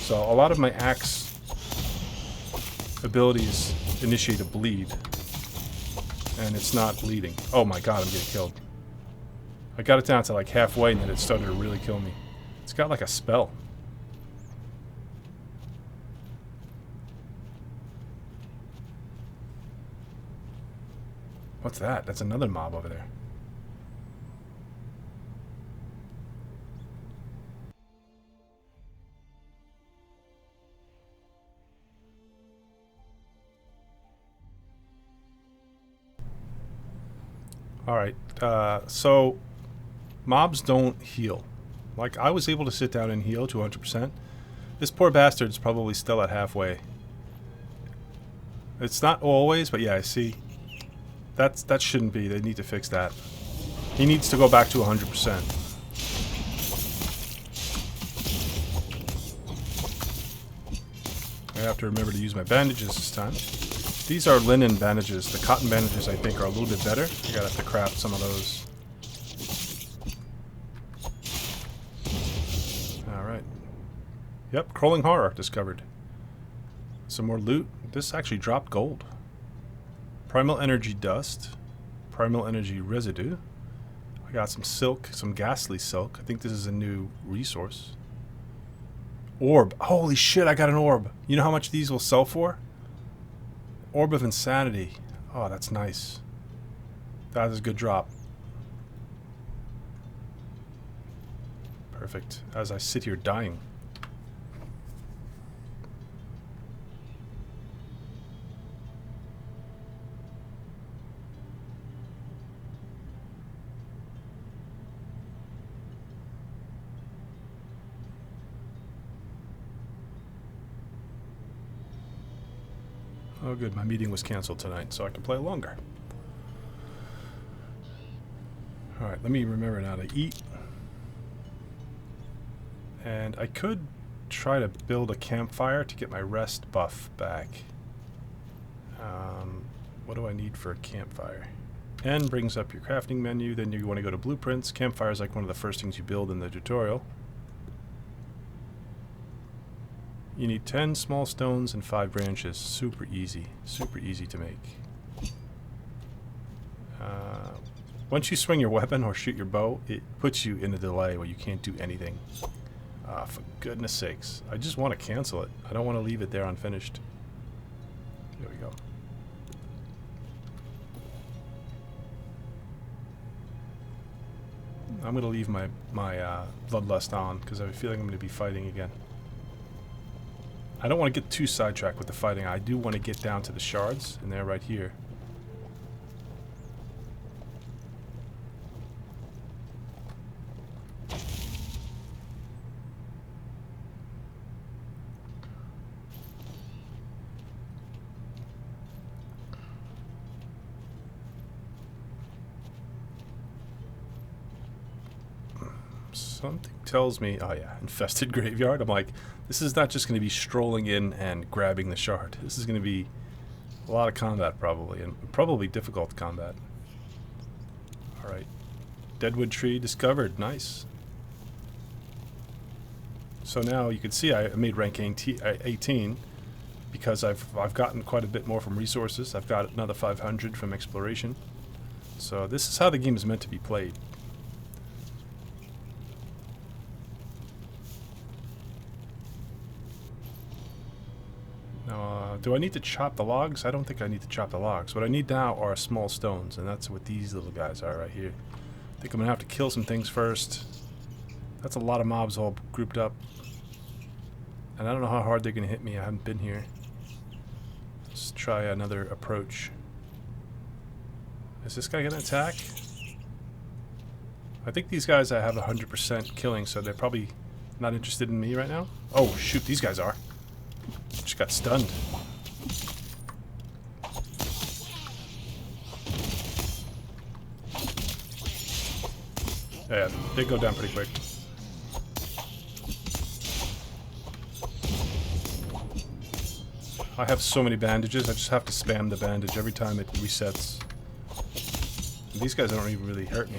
So a lot of my axe abilities initiate a bleed, and it's not bleeding. Oh my god, I'm getting killed. I got it down to like halfway, and then it started to really kill me. It's got like a spell. What's that? That's another mob over there. Alright, so mobs don't heal. Like, I was able to sit down and heal to 100%. This poor bastard's probably still at halfway. It's not always, but yeah, I see. That shouldn't be. They need to fix that. He needs to go back to 100%. I have to remember to use my bandages this time. These are linen bandages. The cotton bandages, I think, are a little bit better. I gotta have to craft some of those. Alright. Yep, crawling horror discovered. Some more loot. This actually dropped gold. Primal energy dust. Primal energy residue. I got some silk, some ghastly silk. I think this is a new resource. Orb. Holy shit, I got an orb. You know how much these will sell for? Orb of Insanity. Oh, that's nice. That is a good drop. Perfect. As I sit here dying. Oh good, my meeting was canceled tonight, so I can play longer. Alright, let me remember now to eat. And I could try to build a campfire to get my rest buff back. What do I need for a campfire? N brings up your crafting menu, then you want to go to blueprints. Campfire is like one of the first things you build in the tutorial. You need 10 small stones and 5 branches. Super easy to make. Once you swing your weapon or shoot your bow, it puts you in a delay where you can't do anything. For goodness sakes. I just want to cancel it. I don't want to leave it there unfinished. There we go. I'm going to leave my Bloodlust on because I have a feeling I'm going to be fighting again. I don't want to get too sidetracked with the fighting. I do want to get down to the shards, and they're right here. Something tells me, oh yeah, infested graveyard. I'm like, this is not just going to be strolling in and grabbing the shard. This is going to be a lot of combat probably, and probably difficult combat. Alright. Deadwood tree discovered. Nice. So now you can see I made rank 18 because I've gotten quite a bit more from resources. I've got another 500 from exploration. So this is how the game is meant to be played. Do I need to chop the logs? I don't think I need to chop the logs. What I need now are small stones, and that's what these little guys are right here. I think I'm going to have to kill some things first. That's a lot of mobs all grouped up. And I don't know how hard they're going to hit me. I haven't been here. Let's try another approach. Is this guy going to attack? I think these guys I have 100% killing, so they're probably not interested in me right now. Oh, shoot, these guys are. Just got stunned. Yeah, they go down pretty quick. I have so many bandages, I just have to spam the bandage every time it resets. And these guys don't even really hurt me.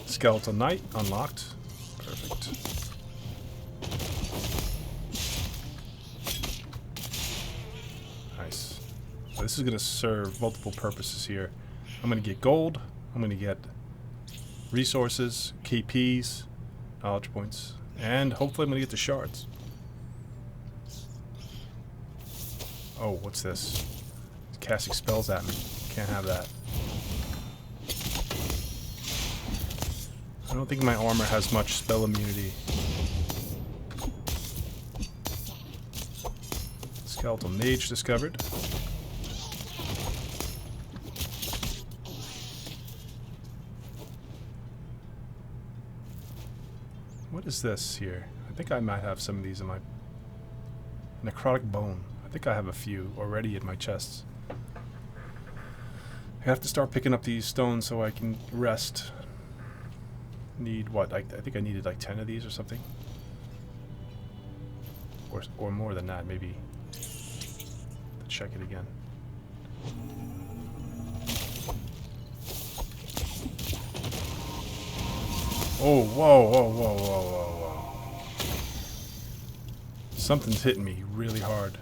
Skeletal Knight unlocked. Perfect. Nice. So this is going to serve multiple purposes here. I'm going to get gold. I'm going to get resources, KPs, knowledge points, and hopefully I'm going to get the shards. Oh, what's this? It's casting spells at me. Can't have that. I don't think my armor has much spell immunity. Skeletal Mage discovered. What is this here? I think I might have some of these in my... Necrotic Bone. I think I have a few already in my chests. I have to start picking up these stones so I can rest. Need what? I think I needed like 10 of these or something. Or more than that, maybe. Let's check it again. Oh, whoa, whoa, whoa, whoa, whoa, whoa. Something's hitting me really hard.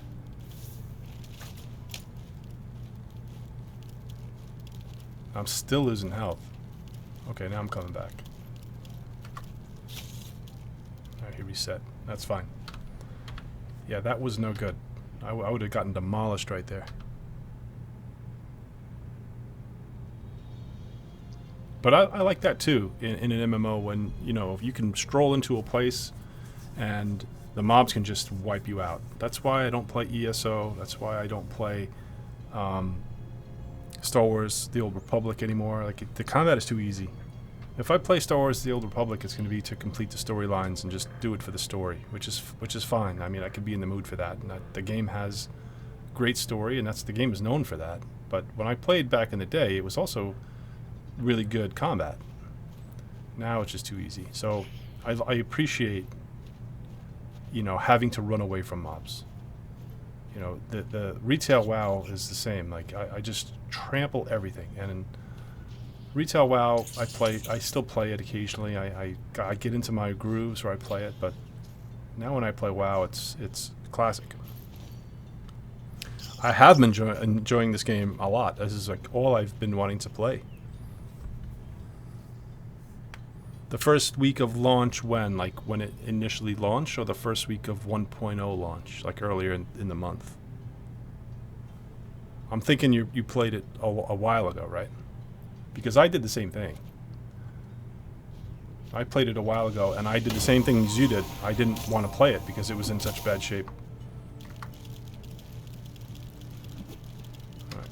I'm still losing health. Okay, now I'm coming back. Alright, he reset. That's fine. Yeah, that was no good. I would have gotten demolished right there. But I like that too in an MMO when, you know, if you can stroll into a place and the mobs can just wipe you out. That's why I don't play ESO. That's why I don't play Star Wars The Old Republic anymore. Like, the combat is too easy. If I play Star Wars The Old Republic, it's going to be to complete the storylines and just do it for the story, which is fine. I mean, I could be in the mood for that. And the game has great story, and the game is known for that. But when I played back in the day, it was also really good combat. Now it's just too easy. So I appreciate, you know, having to run away from mobs. You know, the retail WoW is the same. Like, I just trample everything. And in retail WoW, I still play it occasionally. I get into my grooves where I play it, but now when I play WoW, it's classic. I have been enjoying this game a lot. This is like all I've been wanting to play. The first week of launch when? Like when it initially launched, or the first week of 1.0 launch, like earlier in the month? I'm thinking you played it a while ago, right? Because I did the same thing. I played it a while ago, and I did the same thing as you did. I didn't want to play it because it was in such bad shape. All right.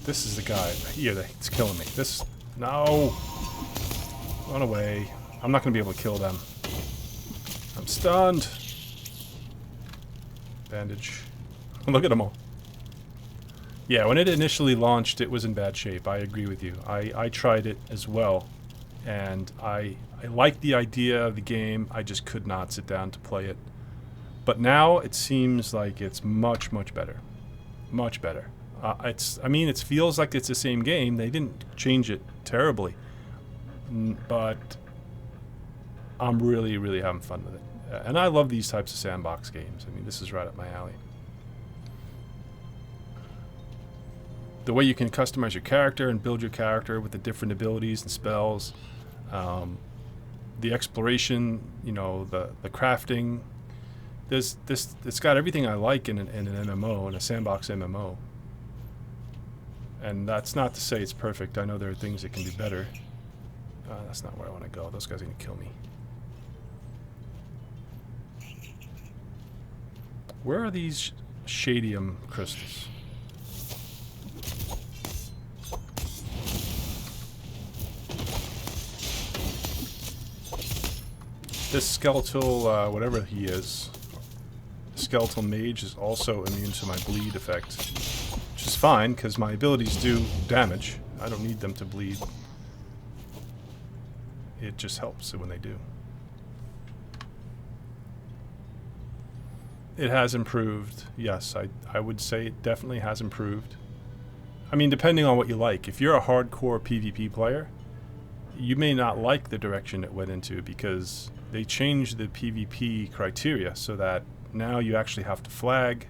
This is the guy here that's killing me. No! Run away. I'm not going to be able to kill them. I'm stunned. Bandage. Look at them all. Yeah, when it initially launched, it was in bad shape. I agree with you. I tried it as well, and I liked the idea of the game. I just could not sit down to play it. But now it seems like it's much, much better. Much better. I mean, it feels like it's the same game. They didn't change it terribly, but I'm really, really having fun with it. And I love these types of sandbox games. I mean, this is right up my alley. The way you can customize your character and build your character with the different abilities and spells, the exploration, you know, the crafting. It's got everything I like in an MMO, in a sandbox MMO. And that's not to say it's perfect. I know there are things that can be better. That's not where I want to go. Those guys are going to kill me. Where are these Shadium crystals? This skeletal, whatever he is, skeletal mage is also immune to my bleed effect, which is fine because my abilities do damage. I don't need them to bleed. It just helps when they do. It has improved. Yes, I would say it definitely has improved. I mean, depending on what you like. If you're a hardcore PvP player, you may not like the direction it went into because they changed the PvP criteria so that now you actually have to flag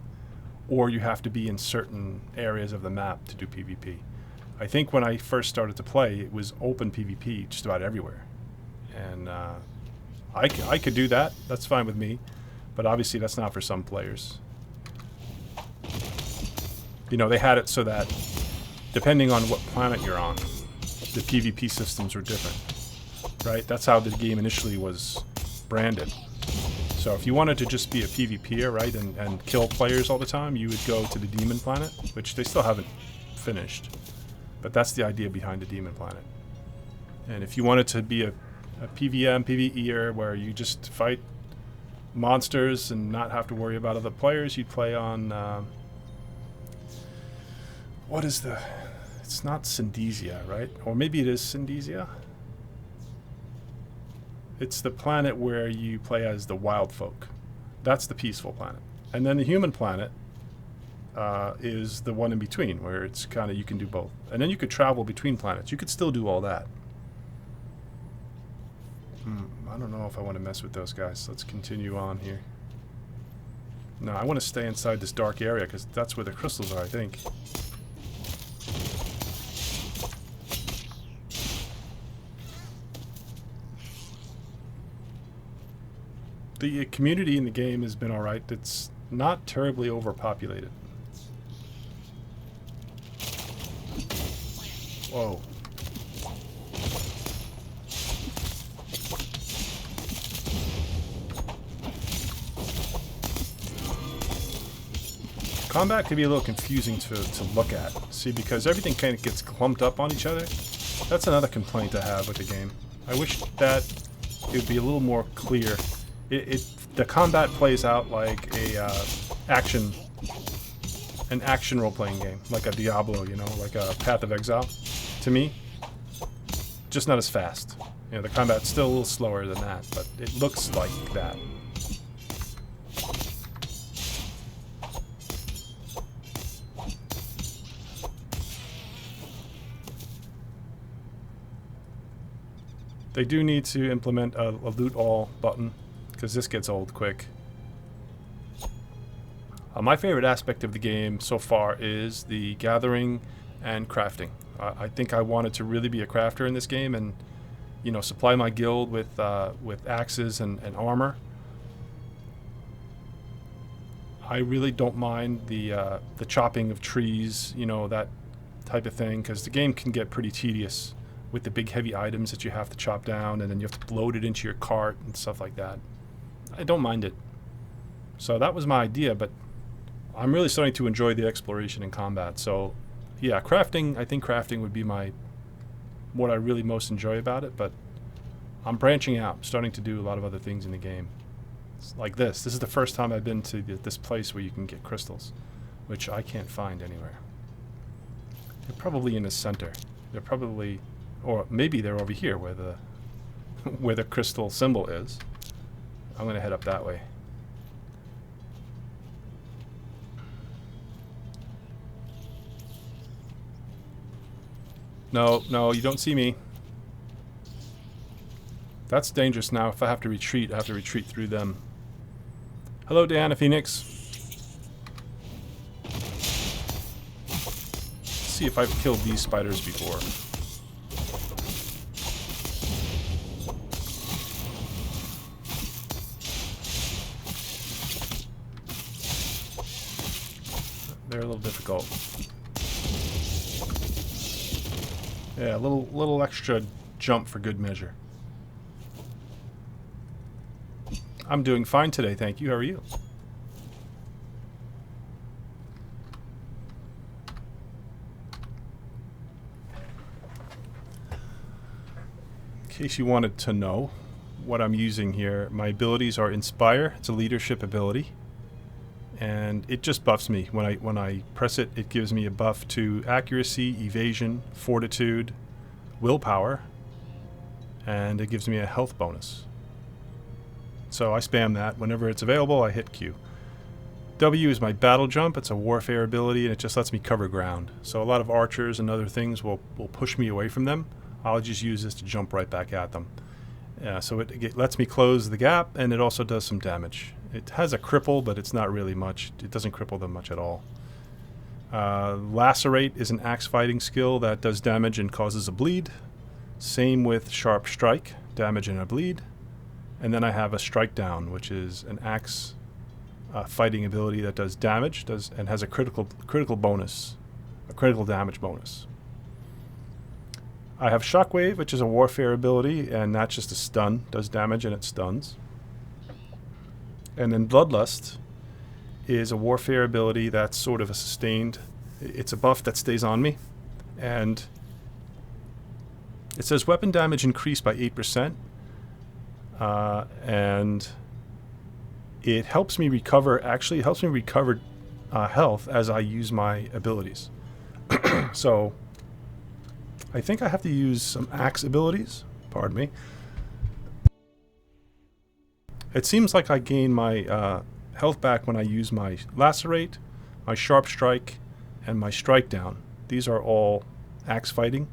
or you have to be in certain areas of the map to do PvP. I think when I first started to play, it was open PvP just about everywhere. And I could do that. That's fine with me. But obviously that's not for some players. You know, they had it so that depending on what planet you're on, the PvP systems were different. Right? That's how the game initially was branded. So if you wanted to just be a PvPer, right, and kill players all the time, you would go to the Demon Planet, which they still haven't finished. But that's the idea behind the Demon Planet. And if you wanted to be a PvM, PvEer, where you just fight monsters and not have to worry about other players, you'd play on what is it's not Syndesia, right? Or maybe it is Syndesia. It's the planet where you play as the wild folk. That's the peaceful planet. And then the human planet is the one in between, where it's kind of, you can do both. And then you could travel between planets. You could still do all that. I don't know if I want to mess with those guys. Let's continue on here. No, I want to stay inside this dark area because that's where the crystals are, I think. The community in the game has been alright. It's not terribly overpopulated. Whoa. Combat can be a little confusing to look at. See, because everything kind of gets clumped up on each other. That's another complaint I have with the game. I wish that it would be a little more clear. The combat plays out like a an action role-playing game, like a Diablo, you know, like a Path of Exile. To me, just not as fast. You know, the combat's still a little slower than that, but it looks like that. They do need to implement a loot all button, because this gets old quick. My favorite aspect of the game so far is the gathering and crafting. I think I wanted to really be a crafter in this game and, you know, supply my guild with axes and armor. I really don't mind the chopping of trees, you know, that type of thing, because the game can get pretty tedious with the big heavy items that you have to chop down, and then you have to load it into your cart and stuff like that. I don't mind it. So that was my idea, but I'm really starting to enjoy the exploration and combat. So yeah, crafting, I think crafting would be what I really most enjoy about it, but I'm branching out, starting to do a lot of other things in the game. It's like this. This is the first time I've been to this place where you can get crystals, which I can't find anywhere. They're probably in the center. They're probably, or maybe they're over here where the crystal symbol is. I'm going to head up that way. No, no, you don't see me. That's dangerous now. If I have to retreat, I have to retreat through them. Hello, Diana Phoenix. Let's see if I've killed these spiders before. They're a little difficult. Yeah, a little extra jump for good measure. I'm doing fine today, thank you. How are you? In case you wanted to know what I'm using here, my abilities are Inspire. It's a leadership ability. And it just buffs me. When I press it, it gives me a buff to accuracy, evasion, fortitude, willpower, and it gives me a health bonus. So I spam that. Whenever it's available, I hit Q. W is my battle jump. It's a warfare ability, and it just lets me cover ground. So a lot of archers and other things will push me away from them. I'll just use this to jump right back at them. So it lets me close the gap, and it also does some damage. It has a cripple, but it's not really much. It doesn't cripple them much at all. Lacerate is an axe fighting skill that does damage and causes a bleed. Same with Sharp Strike, damage and a bleed. And then I have a Strike Down, which is an axe fighting ability that does damage and has a critical bonus, a critical damage bonus. I have Shockwave, which is a warfare ability, and that's just a stun, does damage and it stuns. And then Bloodlust is a warfare ability that's sort of a sustained. It's a buff that stays on me. And it says weapon damage increased by 8%. And it helps me recover, actually it helps me recover health as I use my abilities. So I think I have to use some axe abilities. Pardon me. It seems like I gain my health back when I use my Lacerate, my Sharp Strike, and my Strike Down. These are all axe fighting.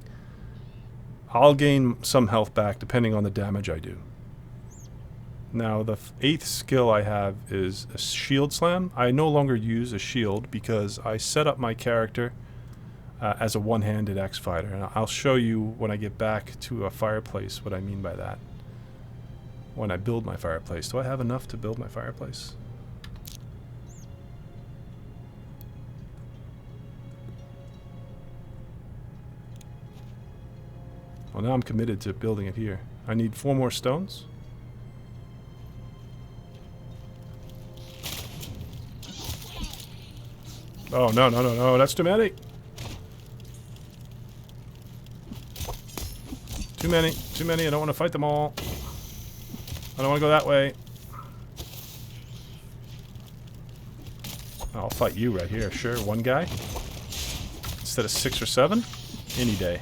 I'll gain some health back depending on the damage I do. Now the 8th skill I have is a shield slam. I no longer use a shield because I set up my character as a one-handed axe fighter. And I'll show you when I get back to a fireplace what I mean by that. When I build my fireplace. Do I have enough to build my fireplace? Well, now I'm committed to building it here. I need 4 more stones. Oh, no, no, no, no, that's too many. Too many, I don't want to fight them all. I don't want to go that way. I'll fight you right here, sure, one guy. Instead of 6 or 7, any day.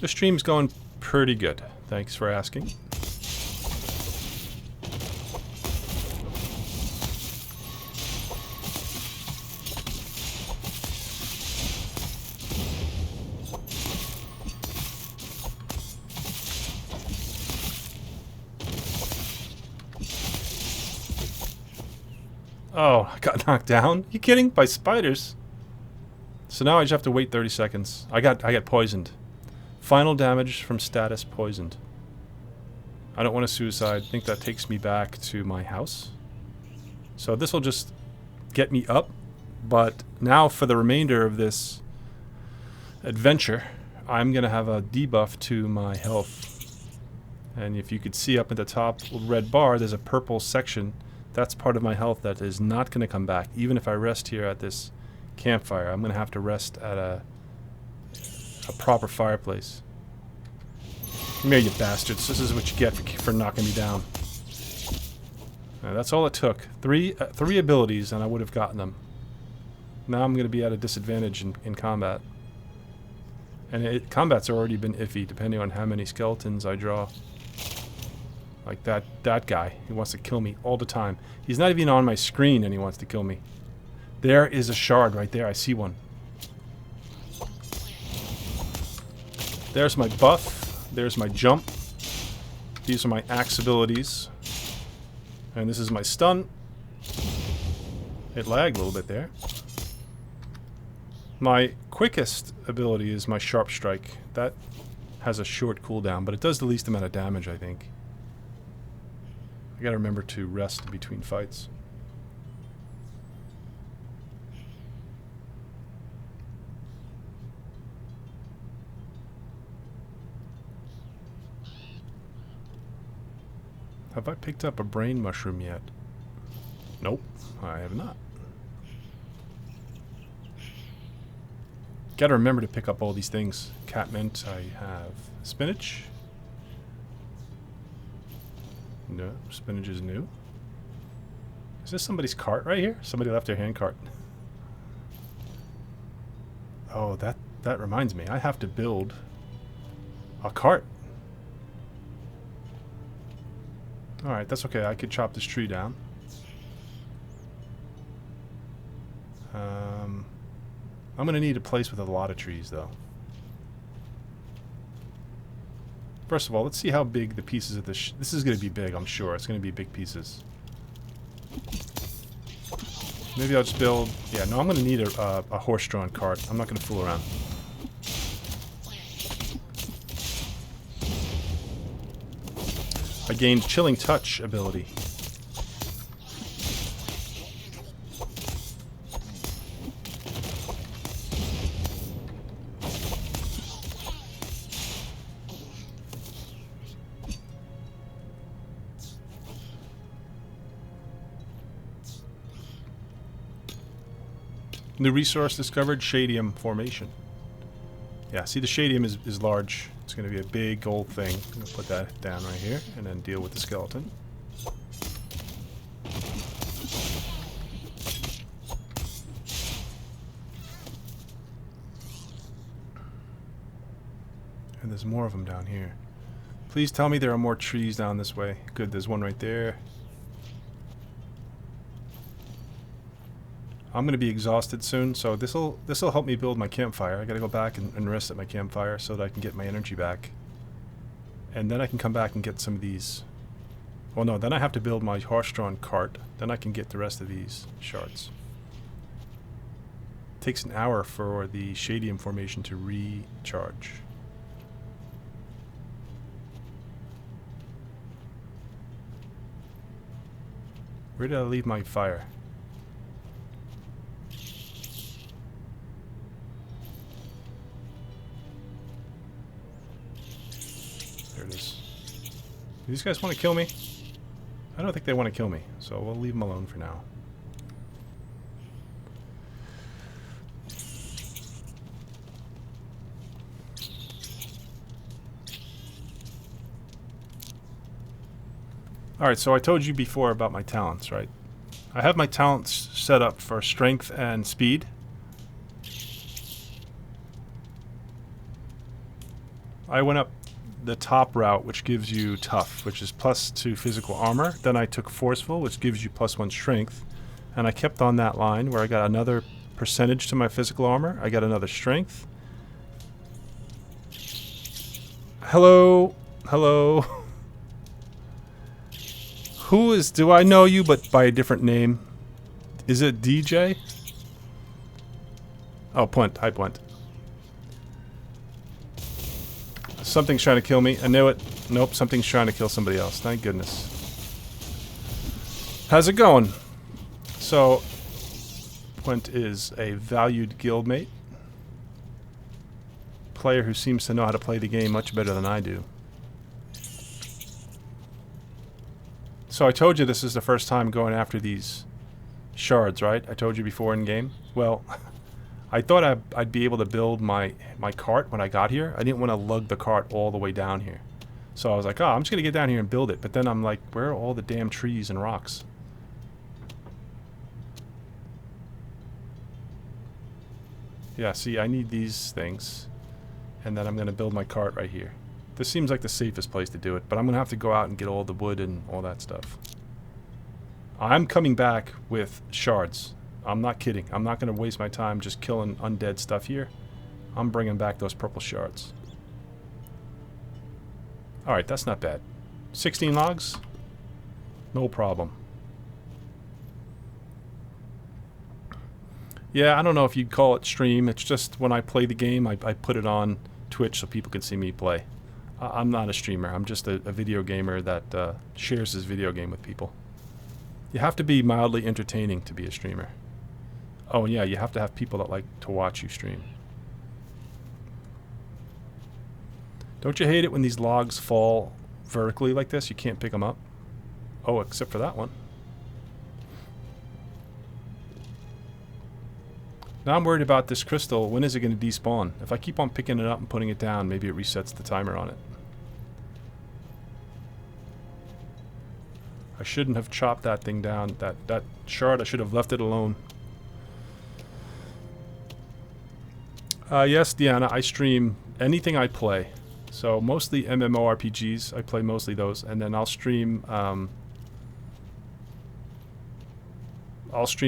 The stream's going pretty good, thanks for asking. Oh, I got knocked down? You kidding? By spiders? So now I just have to wait 30 seconds. I got poisoned. Final damage from status poisoned. I don't want to suicide. I think that takes me back to my house. So this will just get me up. But now for the remainder of this adventure, I'm going to have a debuff to my health. And if you could see up at the top red bar, there's a purple section. That's part of my health that is not going to come back. Even if I rest here at this campfire, I'm going to have to rest at a proper fireplace. Come here, you bastards. This is what you get for knocking me down. That's all it took. Three abilities and I would have gotten them. Now I'm going to be at a disadvantage in combat. And combat's already been iffy depending on how many skeletons I draw. Like that guy. He wants to kill me all the time. He's not even on my screen and he wants to kill me. There is a shard right there. I see one. There's my buff. There's my jump. These are my axe abilities. And this is my stun. It lagged a little bit there. My quickest ability is my sharp strike. That has a short cooldown, but it does the least amount of damage, I think. I gotta remember to rest between fights. Have I picked up a brain mushroom yet? Nope, I have not. Gotta remember to pick up all these things. Catmint, I have spinach. No, spinach is new. Is this somebody's cart right here? Somebody left their hand cart. Oh, that reminds me. I have to build a cart. Alright, that's okay. I could chop this tree down. I'm going to need a place with a lot of trees, though. First of all, let's see how big the pieces of this... This is going to be big, I'm sure. It's going to be big pieces. Maybe I'll just build... Yeah, no, I'm going to need a horse-drawn cart. I'm not going to fool around. I gained Chilling Touch ability. New resource discovered, Shadium formation. Yeah, see the Shadium is large. It's going to be a big gold thing. I'm going to put that down right here and then deal with the skeleton. And there's more of them down here. Please tell me there are more trees down this way. Good, there's one right there. I'm going to be exhausted soon, so this'll help me build my campfire. I got to go back and rest at my campfire so that I can get my energy back. And then I can come back and get some of these. Well, no, then I have to build my horse-drawn cart. Then I can get the rest of these shards. It takes an hour for the Shadium formation to recharge. Where did I leave my fire? There it is. Do these guys want to kill me? I don't think they want to kill me, so we'll leave them alone for now. Alright, so I told you before about my talents, right? I have my talents set up for strength and speed. I went up the top route, which gives you tough, which is +2 physical armor. Then I took forceful, which gives you +1 strength. And I kept on that line where I got another percentage to my physical armor. I got another strength. Hello? Hello? Who is... Do I know you, but by a different name? Is it DJ? Oh, Punt. Hi, Punt. Something's trying to kill me. I knew it. Nope, something's trying to kill somebody else. Thank goodness. How's it going? So, Punt is a valued guildmate. Player who seems to know how to play the game much better than I do. So I told you this is the first time going after these shards, right? I told you before in game. Well, I thought I'd be able to build my cart when I got here. I didn't want to lug the cart all the way down here. So I was like, oh, I'm just going to get down here and build it. But then I'm like, where are all the damn trees and rocks? Yeah, see, I need these things. And then I'm going to build my cart right here. This seems like the safest place to do it, but I'm going to have to go out and get all the wood and all that stuff. I'm coming back with shards. I'm not kidding. I'm not going to waste my time just killing undead stuff here. I'm bringing back those purple shards. Alright, that's not bad. 16 logs? No problem. Yeah, I don't know if you'd call it stream. It's just when I play the game, I put it on Twitch so people can see me play. I'm not a streamer. I'm just a video gamer that shares his video game with people. You have to be mildly entertaining to be a streamer. Oh, and yeah, you have to have people that like to watch you stream. Don't you hate it when these logs fall vertically like this? You can't pick them up. Oh, except for that one. Now I'm worried about this crystal. When is it going to despawn? If I keep on picking it up and putting it down, maybe it resets the timer on it. I shouldn't have chopped that thing down. That shard, I should have left it alone. Yes, Deanna, I stream anything I play. So mostly MMORPGs. I play mostly those. And then I'll stream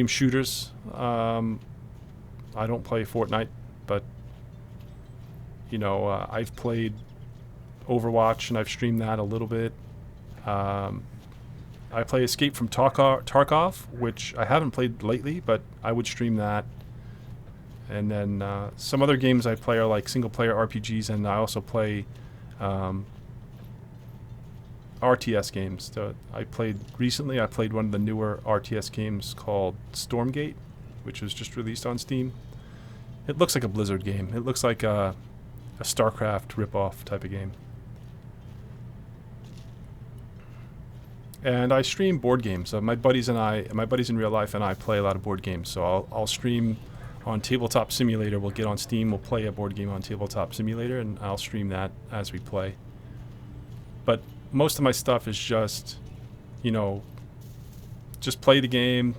shooters. I don't play Fortnite, but you know, I've played Overwatch and I've streamed that a little bit. I play Escape from Tarkov, which I haven't played lately, but I would stream that. And then some other games I play are like single-player RPGs, and I also play RTS games. I played recently. I played one of the newer RTS games called Stormgate, which was just released on Steam. It looks like a Blizzard game. It looks like a StarCraft ripoff type of game. And I stream board games. My buddies in real life and I play a lot of board games. So I'll stream on Tabletop Simulator. We'll get on Steam. We'll play a board game on Tabletop Simulator, and I'll stream that as we play. But most of my stuff is just, you know, just play the game.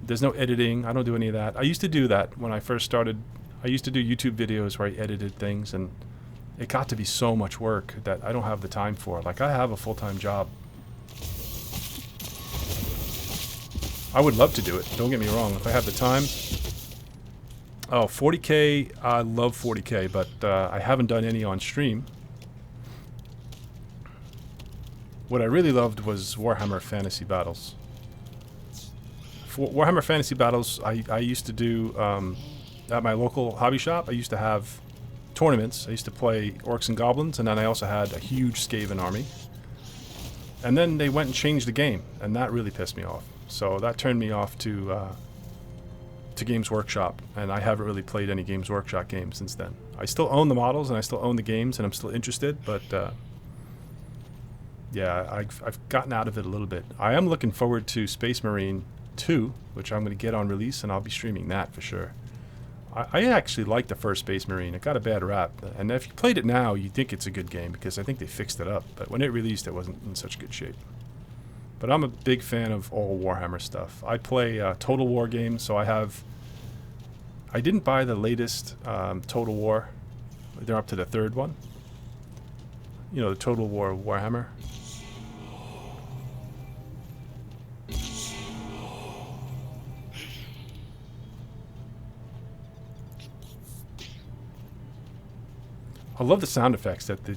There's no editing. I don't do any of that. I used to do that when I first started. I used to do YouTube videos where I edited things, and it got to be so much work that I don't have the time for. Like, I have a full-time job. I would love to do it. Don't get me wrong. If I have the time. Oh, 40K. I love 40K, but I haven't done any on stream. What I really loved was Warhammer Fantasy Battles. For Warhammer Fantasy Battles, I used to do at my local hobby shop. I used to have tournaments. I used to play Orcs and Goblins, and then I also had a huge Skaven army. And then they went and changed the game, and that really pissed me off. So that turned me off to Games Workshop, and I haven't really played any Games Workshop games since then. I still own the models, and I still own the games, and I'm still interested, but yeah, I've gotten out of it a little bit. I am looking forward to Space Marine 2, which I'm going to get on release, and I'll be streaming that for sure. I actually like the first Space Marine. It got a bad rap, and if you played it now, you'd think it's a good game, because I think they fixed it up, but when it released, it wasn't in such good shape. But I'm a big fan of all Warhammer stuff. I play Total War games, so I didn't buy the latest Total War. They're up to the third one. You know, the Total War Warhammer. I love the sound effects that the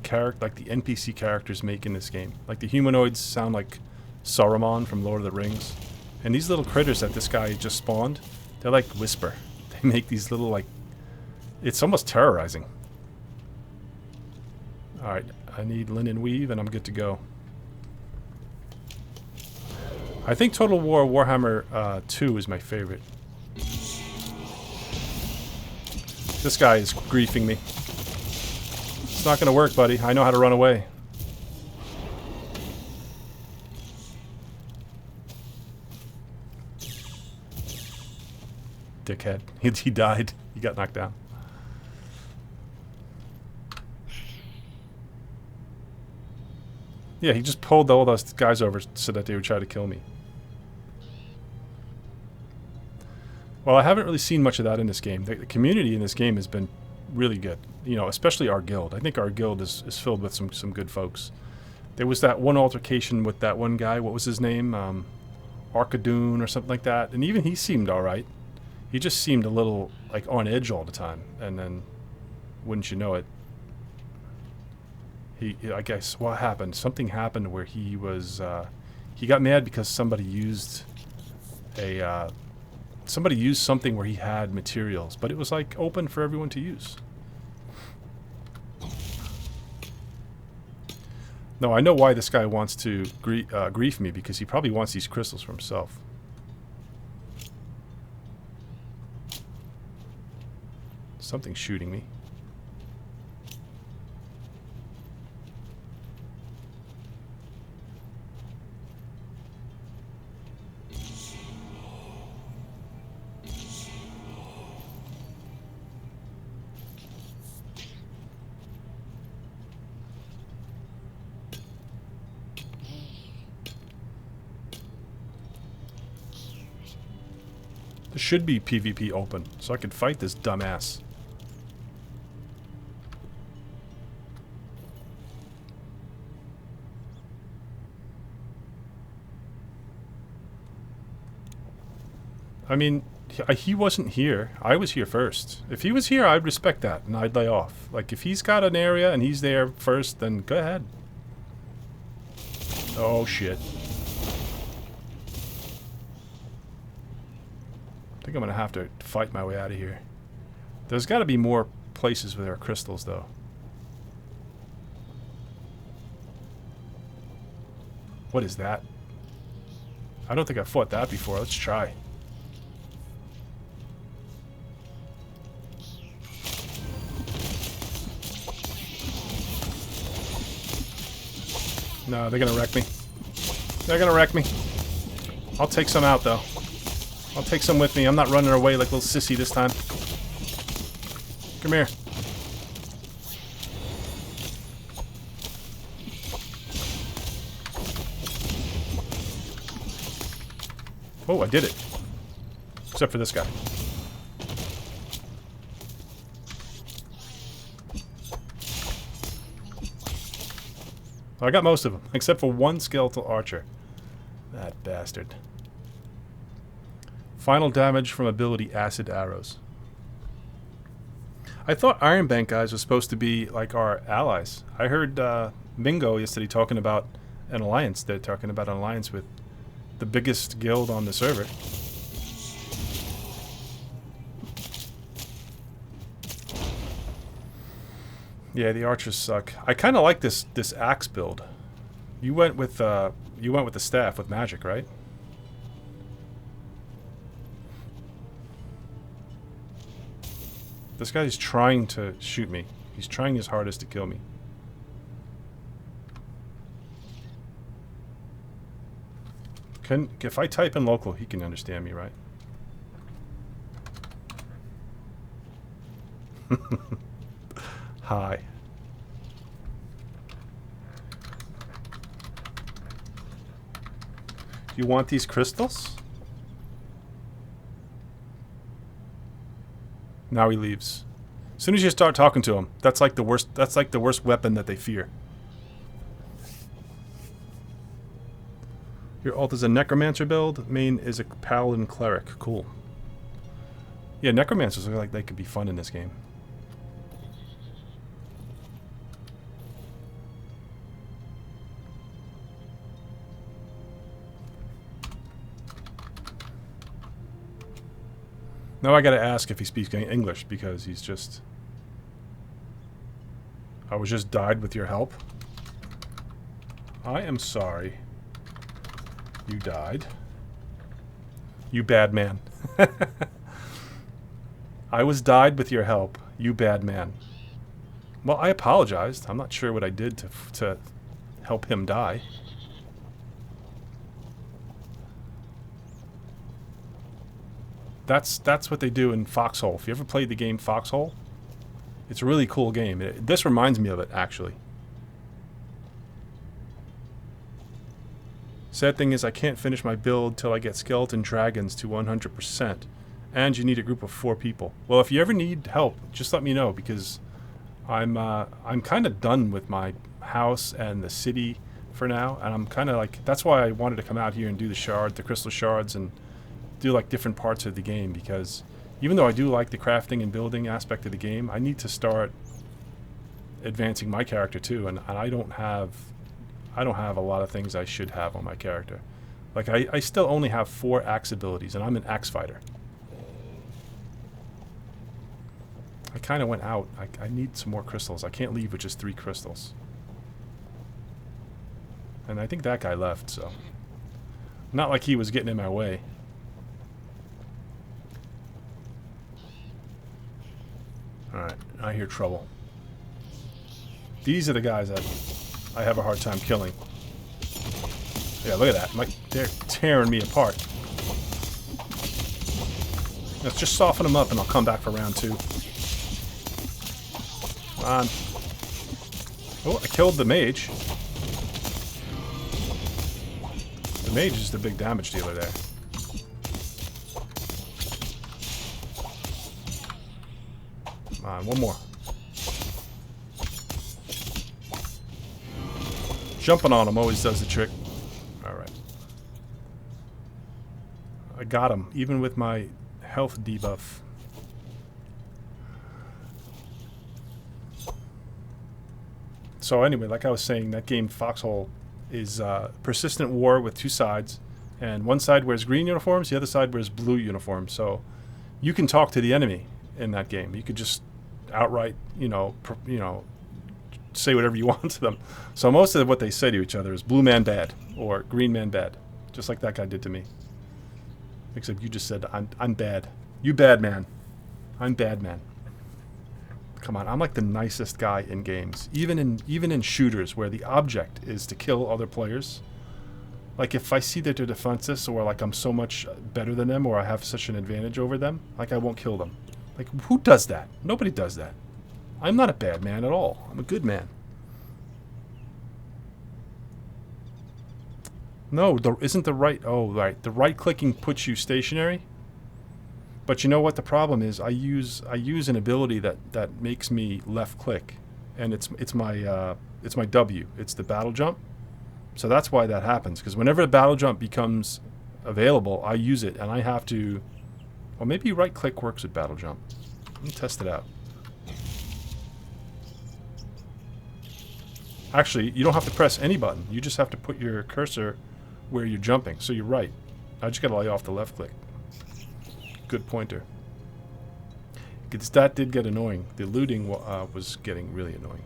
NPC characters make in this game. Like the humanoids sound like Saruman from Lord of the Rings, and these little critters that this guy just spawned, they're like Whisper. They make these little like, it's almost terrorizing. All right, I need linen weave, and I'm good to go. I think Total War Warhammer 2 is my favorite. This guy is griefing me. It's not gonna work, buddy. I know how to run away. Dickhead. He died. He got knocked down. Yeah, he just pulled all those guys over so that they would try to kill me. Well, I haven't really seen much of that in this game. The community in this game has been really good. You know, especially our guild. I think our guild is filled with some good folks. There was that one altercation with that one guy. What was his name? Arcadoon or something like that. And even he seemed alright. He just seemed a little like on edge all the time. And then, wouldn't you know it, I guess, what happened? Something happened where he was, he got mad because somebody used something where he had materials, but it was like open for everyone to use. No, I know why this guy wants to grief me, because he probably wants these crystals for himself. Something's shooting me. There should be PvP open, so I can fight this dumbass. I mean, he wasn't here. I was here first. If he was here, I'd respect that, and I'd lay off. Like, if he's got an area and he's there first, then go ahead. Oh, shit. I think I'm going to have to fight my way out of here. There's got to be more places with our crystals, though. What is that? I don't think I've fought that before. Let's try. No, they're going to wreck me. They're going to wreck me. I'll take some out, though. I'll take some with me. I'm not running away like a little sissy this time. Come here. Oh, I did it. Except for this guy. I got most of them, except for one skeletal archer. That bastard. Final damage from ability acid arrows. I thought Iron Bank guys were supposed to be like our allies. I heard Mingo yesterday talking about an alliance. They're talking about an alliance with the biggest guild on the server. Yeah, the archers suck. I kind of like this axe build. You went with the staff with magic, right? This guy's trying to shoot me. He's trying his hardest to kill me. If I type in local, he can understand me, right? Hi. You want these crystals? Now he leaves. As soon as you start talking to him, that's like the worst. That's like the worst weapon that they fear. Your alt is a necromancer build. Main is a paladin cleric. Cool. Yeah, necromancers look like they could be fun in this game. Now I gotta ask if he speaks English because he's just... I was just died with your help. I am sorry. You died. You bad man. I was died with your help. You bad man. Well, I apologized. I'm not sure what I did to help him die. That's what they do in Foxhole. If you ever played the game Foxhole, it's a really cool game. This reminds me of it, actually. Sad thing is I can't finish my build till I get skeleton dragons to 100%. And you need a group of 4 people. Well, if you ever need help, just let me know because I'm kind of done with my house and the city for now, and I'm kind of like, that's why I wanted to come out here and do the crystal shards, and do like different parts of the game, because even though I do like the crafting and building aspect of the game, I need to start advancing my character too, and I don't have a lot of things I should have on my character. Like I still only have 4 axe abilities, and I'm an axe fighter. I kind of went out. I need some more crystals. I can't leave with just 3 crystals. And I think that guy left, so not like he was getting in my way. Alright, I hear trouble. These are the guys that I have a hard time killing. Yeah, look at that. They're tearing me apart. Let's just soften them up and I'll come back for round 2. Come on. Oh, I killed the mage. The mage is the big damage dealer there. Come on, one more. Jumping on him always does the trick. Alright. I got him, even with my health debuff. So anyway, like I was saying, that game Foxhole is persistent war with 2 sides. And one side wears green uniforms, the other side wears blue uniforms. So you can talk to the enemy in that game. You could just outright, say whatever you want to them. So most of what they say to each other is blue man bad or green man bad, just like that guy did to me. Except you just said I'm bad. You bad man. I'm bad man. Come on, I'm like the nicest guy in games, even in shooters where the object is to kill other players. Like if I see that they're defenseless, or like I'm so much better than them, or I have such an advantage over them, like I won't kill them. Like who does that? Nobody does that. I'm not a bad man at all. I'm a good man. No, isn't the right... Oh, right. The right-clicking puts you stationary. But you know what the problem is? I use an ability that makes me left-click, and it's my W. It's the battle jump. So that's why that happens. Because whenever a battle jump becomes available, I use it, and I have to Well, maybe right click works with battle jump. Let me test it out. Actually, you don't have to press any button. You just have to put your cursor where you're jumping. So you're right. I just got to lay off the left click. Good pointer. Because that did get annoying. The looting was getting really annoying.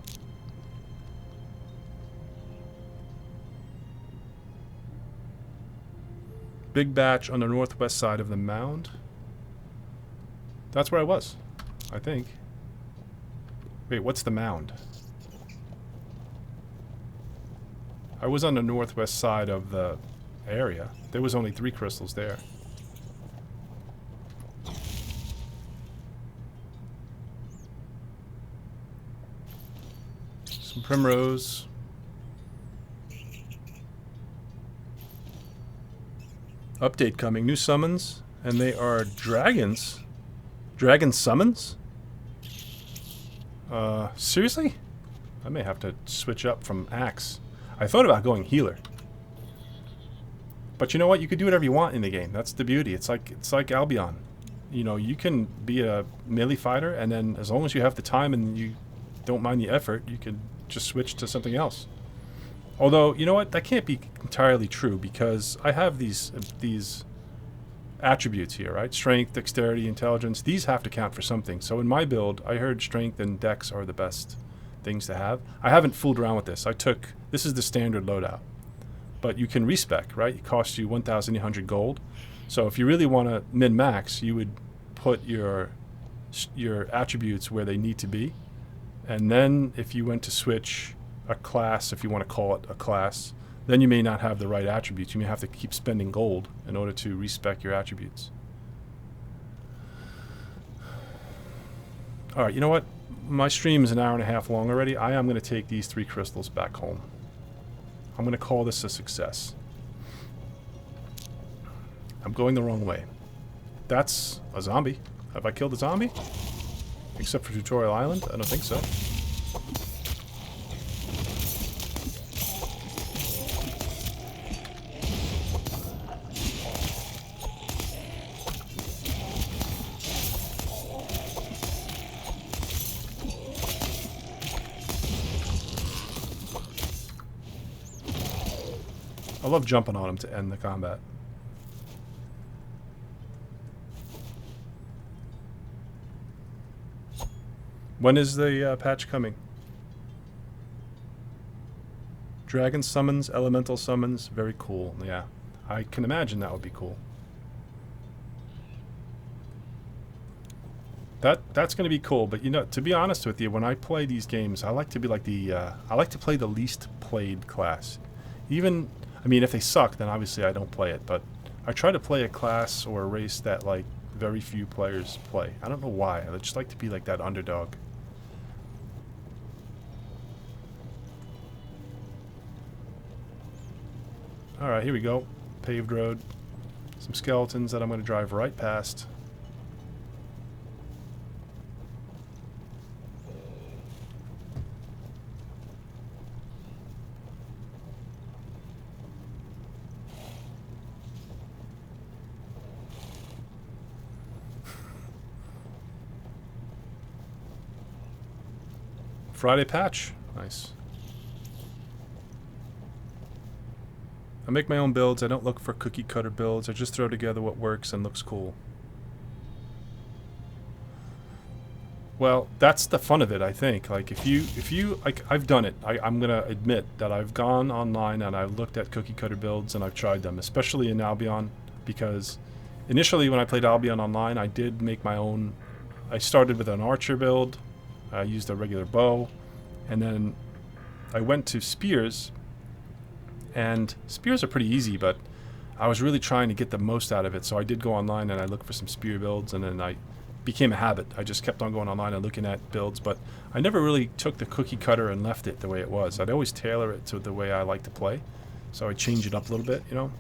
Big batch on the northwest side of the mound. That's where I was, I think. Wait, what's the mound? I was on the northwest side of the area. There was only 3 crystals there. Some primrose. Update coming. New summons. And they are dragons. Dragon summons? Seriously? I may have to switch up from axe. I thought about going healer. But you know what? You could do whatever you want in the game. That's the beauty. It's like Albion. You know, you can be a melee fighter, and then as long as you have the time and you don't mind the effort, you can just switch to something else. Although, you know what? That can't be entirely true, because I have these attributes here, right? Strength, dexterity, intelligence. These have to count for something. So in my build, I heard strength and dex are the best things to have. I haven't fooled around with this. This is the standard loadout. But you can respec, right? It costs you 1,800 gold. So if you really want to min-max, you would put your attributes where they need to be. And then if you went to switch a class, if you want to call it a class, then you may not have the right attributes. You may have to keep spending gold in order to respec your attributes. Alright, you know what? My stream is an hour and a half long already. I am going to take these 3 crystals back home. I'm going to call this a success. I'm going the wrong way. That's a zombie. Have I killed a zombie? Except for Tutorial Island? I don't think so. I love jumping on him to end the combat. When is the patch coming? Dragon summons, elemental summons, very cool. Yeah, I can imagine that would be cool. That's going to be cool, but you know, to be honest with you, when I play these games, I like to be like I like to play the least played class. Even, I mean, if they suck, then obviously I don't play it, but I try to play a class or a race that, like, very few players play. I don't know why. I just like to be like that underdog. Alright, here we go. Paved road. Some skeletons that I'm going to drive right past. Friday patch. Nice. I make my own builds. I don't look for cookie cutter builds. I just throw together what works and looks cool. Well, that's the fun of it, I think. Like, if you like, I've done it. I'm gonna admit that I've gone online and I've looked at cookie cutter builds and I've tried them, especially in Albion, because initially when I played Albion online, I did make my own. I started with an archer build. I used a regular bow, and then I went to spears. And spears are pretty easy, but I was really trying to get the most out of it, so I did go online and I looked for some spear builds, and then I became a habit. I just kept on going online and looking at builds, but I never really took the cookie cutter and left it the way it was. I'd always tailor it to the way I like to play, so I'd change it up a little bit, you know?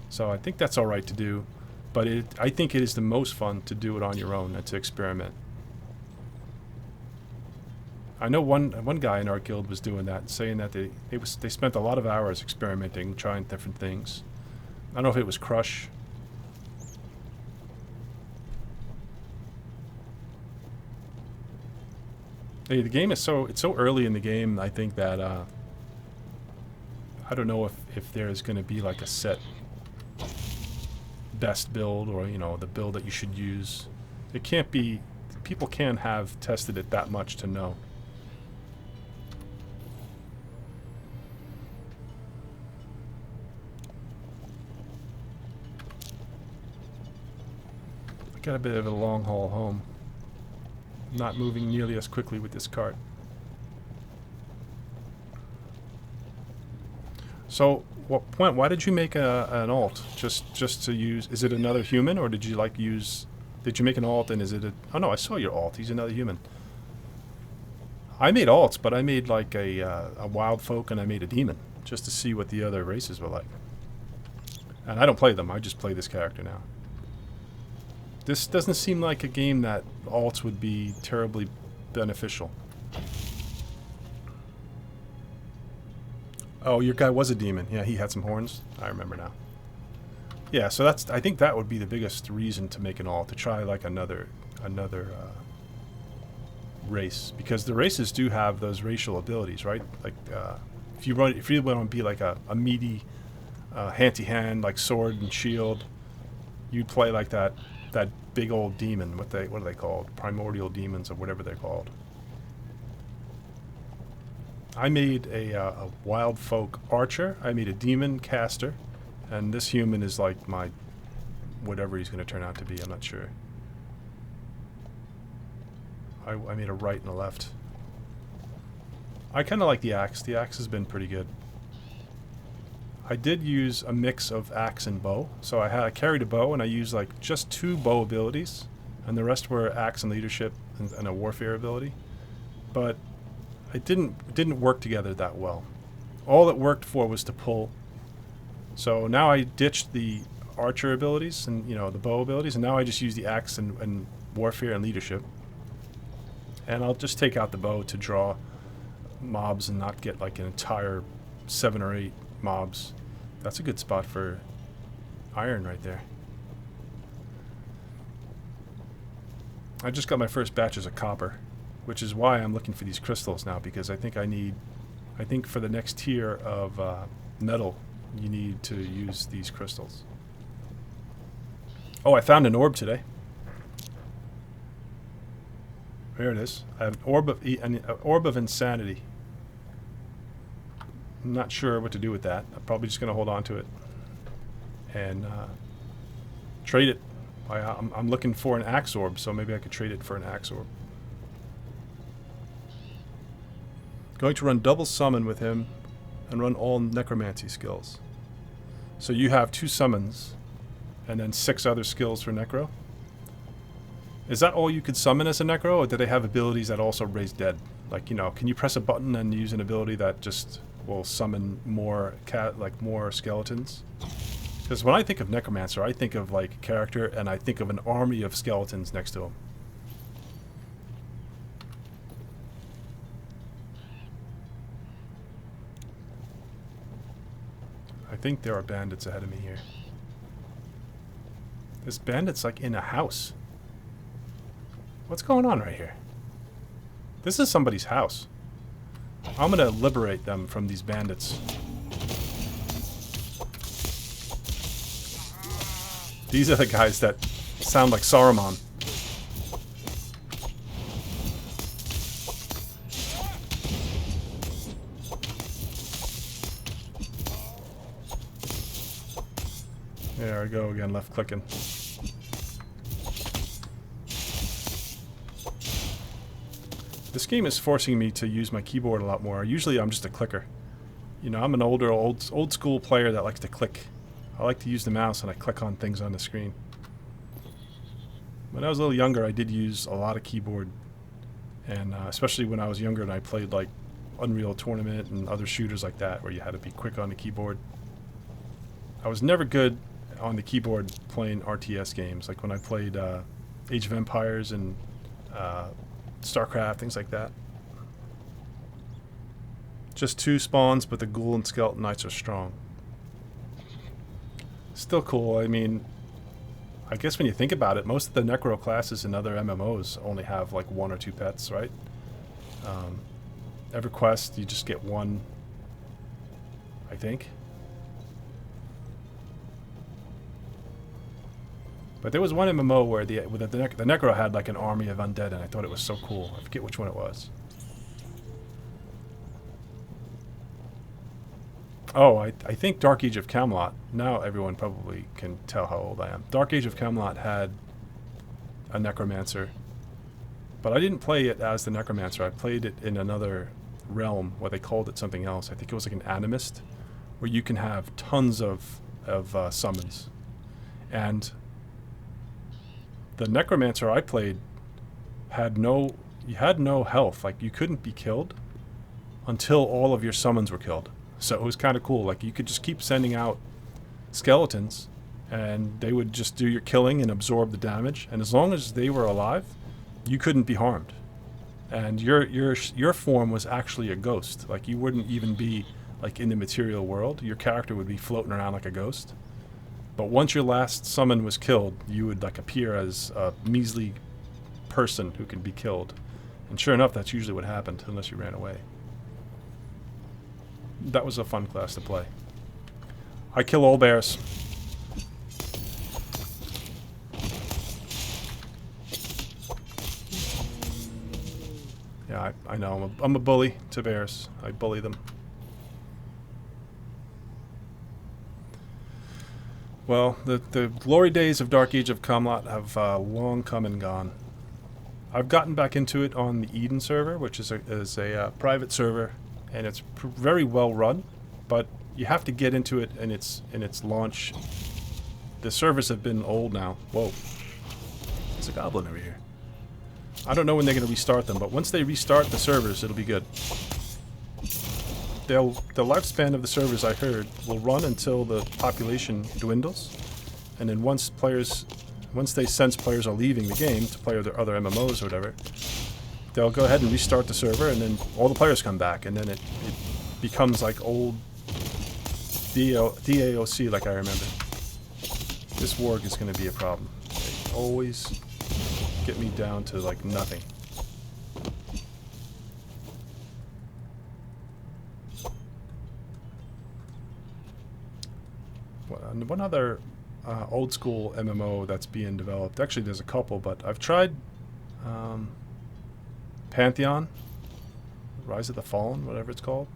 So I think that's alright to do, but I think it is the most fun to do it on your own and to experiment. I know one guy in our guild was doing that, saying that they spent a lot of hours experimenting, trying different things. I don't know if it was Crush. Hey, the game is it's so early in the game. I think that I don't know if there's going to be like a set best build, or you know, the build that you should use. It can't be. People can't have tested it that much to know. I got a bit of a long haul home. I'm not moving nearly as quickly with this cart. So, what point? Why did you make an alt? Just to use? Is it another human, or did you like use? Did you make an alt, and is it a? Oh no, I saw your alt. He's another human. I made alts, but I made like a wild folk, and I made a demon just to see what the other races were like. And I don't play them. I just play this character now. This doesn't seem like a game that alts would be terribly beneficial. Oh, your guy was a demon. Yeah, he had some horns. I remember now. Yeah, so that's. I think that would be the biggest reason to make an alt, to try like another race, because the races do have those racial abilities, right? Like if you want to be like a meaty hand-to-hand, like sword and shield, you'd play like that big old demon. What are they called? Primordial demons, or whatever they're called. I made a wild folk archer. I made a demon caster, and this human is like my whatever he's going to turn out to be. I'm not sure. I made a right and a left. I kind of like the axe. The axe has been pretty good. I did use a mix of axe and bow. So I carried a bow, and I used like just 2 bow abilities, and the rest were axe and leadership and a warfare ability. But it didn't work together that well. All it worked for was to pull. So now I ditched the archer abilities and, you know, the bow abilities, and now I just use the axe and warfare and leadership. And I'll just take out the bow to draw mobs and not get like an entire 7 or 8 mobs. That's a good spot for iron right there. I just got my first batches of copper, which is why I'm looking for these crystals now, because I think for the next tier of metal, you need to use these crystals. Oh, I found an orb today. There it is. I have an orb of insanity. I'm not sure what to do with that. I'm probably just going to hold on to it and trade it. I'm looking for an axe orb, so maybe I could trade it for an axe orb. Going to run double summon with him and run all necromancy skills. So you have 2 summons and then 6 other skills for necro. Is that all you could summon as a necro, or do they have abilities that also raise dead? Like, you know, can you press a button and use an ability that just will summon more more skeletons? Because when I think of necromancer, I think of like a character, and I think of an army of skeletons next to him. I think there are bandits ahead of me here. This bandit's like in a house. What's going on right here? This is somebody's house. I'm gonna liberate them from these bandits. These are the guys that sound like Saruman. There I go again, left clicking. This game is forcing me to use my keyboard a lot more. Usually I'm just a clicker. You know, I'm an old school player that likes to click. I like to use the mouse and I click on things on the screen. When I was a little younger, I did use a lot of keyboard. And especially when I was younger and I played like Unreal Tournament and other shooters like that where you had to be quick on the keyboard. I was never good on the keyboard playing RTS games, like when I played Age of Empires and StarCraft, things like that. Just 2 spawns, but the ghoul and skeleton knights are strong. Still cool. I mean, I guess when you think about it, most of the necro classes in other MMOs only have like 1 or 2 pets, right? Every quest, you just get one, I think. But there was one MMO where the Necro had like an army of undead, and I thought it was so cool. I forget which one it was. Oh, I think Dark Age of Camelot. Now everyone probably can tell how old I am. Dark Age of Camelot had a necromancer, but I didn't play it as the necromancer. I played it in another realm where they called it something else. I think it was like an animist, where you can have tons of summons. And the necromancer I played had no health. Like, you couldn't be killed until all of your summons were killed. So it was kind of cool. Like, you could just keep sending out skeletons, and they would just do your killing and absorb the damage. And as long as they were alive, you couldn't be harmed. And your form was actually a ghost. Like, you wouldn't even be like in the material world. Your character would be floating around like a ghost. But once your last summon was killed, you would like appear as a measly person who can be killed. And sure enough, that's usually what happened, unless you ran away. That was a fun class to play. I kill all bears. Yeah, I know. I'm a bully to bears. I bully them. Well, the glory days of Dark Age of Camelot have long come and gone. I've gotten back into it on the Eden server, which is a private server, and it's very well run. But you have to get into it in its launch. The servers have been old now. Whoa, there's a goblin over here. I don't know when they're going to restart them, but once they restart the servers, it'll be good. The lifespan of the servers, I heard, will run until the population dwindles, and then once they sense players are leaving the game to play their other MMOs or whatever, they'll go ahead and restart the server, and then all the players come back, and then it becomes like old DAOC, like I remember. This warg is going to be a problem. They always get me down to like nothing. One other old school MMO that's being developed. Actually, there's a couple, but I've tried Pantheon, Rise of the Fallen, whatever it's called.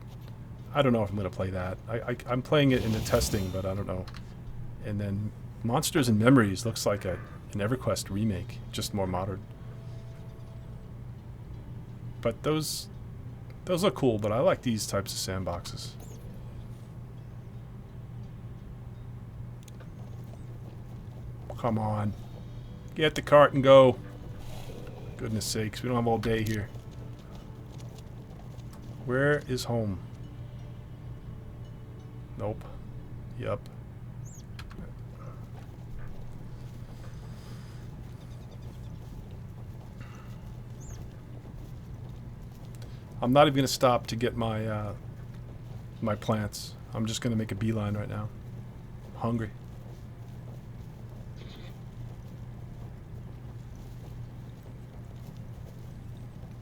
I don't know if I'm going to play that. I'm playing it in the testing, but I don't know. And then Monsters and Memories looks like an EverQuest remake, just more modern. But those look cool, but I like these types of sandboxes. Come on. Get the cart and go. Goodness sakes, we don't have all day here. Where is home? Nope. Yup. I'm not even going to stop to get my my plants. I'm just going to make a beeline right now. I'm hungry.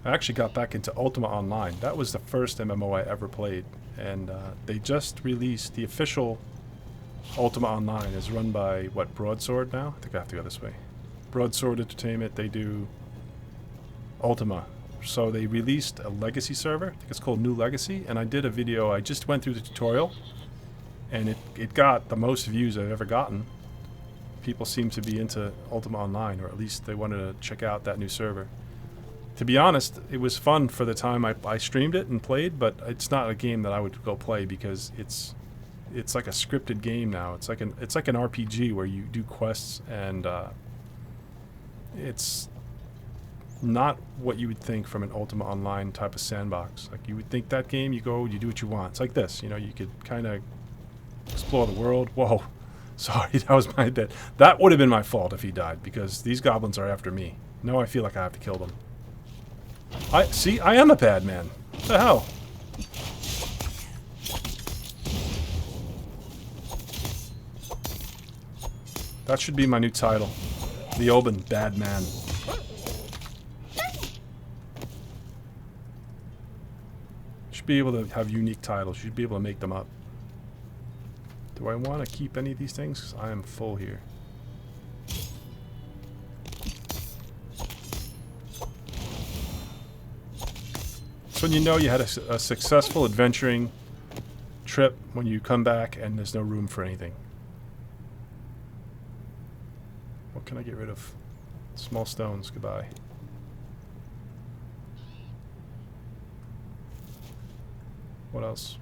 I actually got back into Ultima Online. That was the first MMO I ever played, and they just released the official Ultima Online. Is run by what, Broadsword now? I think I have to go this way. Broadsword Entertainment. They do Ultima. So they released a legacy server. I think it's called New Legacy, and I did a video. I just went through the tutorial, and it got the most views I've ever gotten. People seem to be into Ultima Online, or at least they wanted to check out that new server. To be honest, it was fun for the time I streamed it and played, but it's not a game that I would go play because it's like a scripted game now. It's like an RPG where you do quests, and it's not what you would think from an Ultima Online type of sandbox. Like, you would think that game, you go, you do what you want. It's like this, you know, you could kind of explore the world. Whoa, sorry, that was my dead. That would have been my fault if he died, because these goblins are after me. Now I feel like I have to kill them. I am a bad man. What the hell? That should be my new title. Leoben, Bad Man. should be able to have unique titles. You should be able to make them up. Do I want to keep any of these things? 'Cause I am full here. So when you know you had a successful adventuring trip when you come back and there's no room for anything. What can I get rid of? Small stones, goodbye. What else?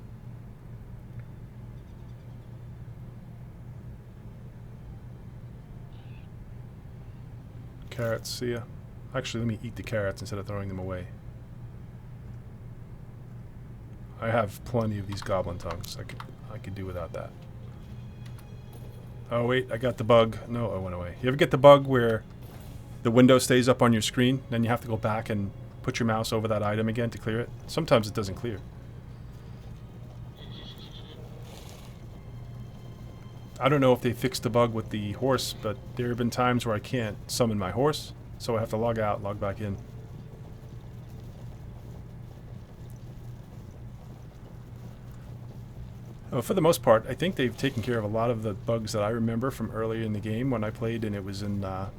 Carrots, see ya. Actually, let me eat the carrots instead of throwing them away. I have plenty of these goblin tongues. I could do without that. Oh wait, I got the bug. No, it went away. You ever get the bug where the window stays up on your screen, then you have to go back and put your mouse over that item again to clear it? Sometimes it doesn't clear. I don't know if they fixed the bug with the horse, but there have been times where I can't summon my horse, so I have to log out, log back in. For the most part, I think they've taken care of a lot of the bugs that I remember from earlier in the game when I played, and it was in I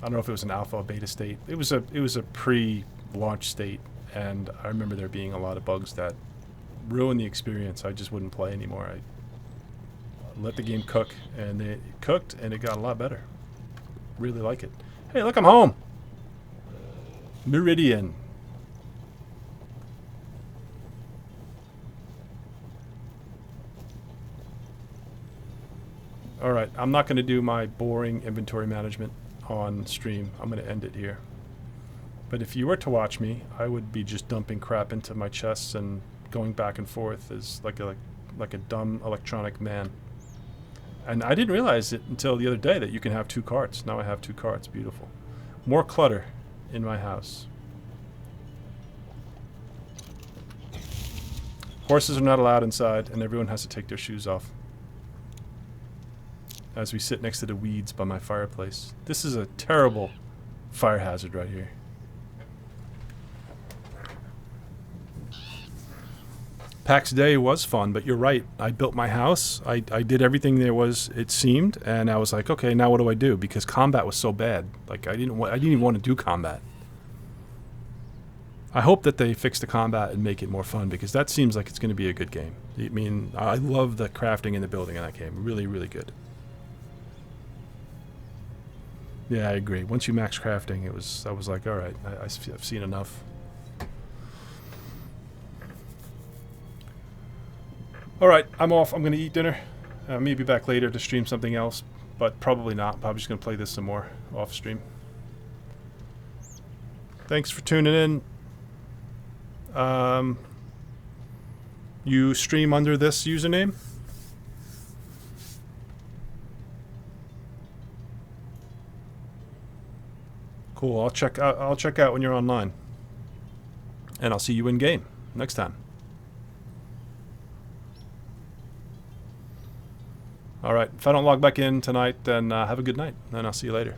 don't know if it was an alpha or beta state. It was a pre-launch state, and I remember there being a lot of bugs that ruined the experience. I just wouldn't play anymore. I let the game cook, and it cooked, and it got a lot better. Really like it. Hey, look, I'm home. Meridian. Alright, I'm not going to do my boring inventory management on stream. I'm going to end it here. But if you were to watch me, I would be just dumping crap into my chests and going back and forth as like a dumb electronic man. And I didn't realize it until the other day that you can have 2 carts. Now I have 2 carts. Beautiful. More clutter in my house. Horses are not allowed inside, and everyone has to take their shoes off. As we sit next to the weeds by my fireplace. This is a terrible fire hazard right here. PAX Day was fun, but you're right. I built my house. I did everything there was, it seemed, and I was like, okay, now what do I do? Because combat was so bad. Like I didn't even want to do combat. I hope that they fix the combat and make it more fun, because that seems like it's going to be a good game. I mean, I love the crafting and the building in that game. Really, really good. Yeah, I agree. Once you max crafting, I was like, all right, I've seen enough. All right, I'm off. I'm going to eat dinner. Maybe back later to stream something else, but probably not. Probably just going to play this some more off stream. Thanks for tuning in. You stream under this username? Cool. I'll check out when you're online, and I'll see you in game next time. All right. If I don't log back in tonight, then have a good night, and I'll see you later.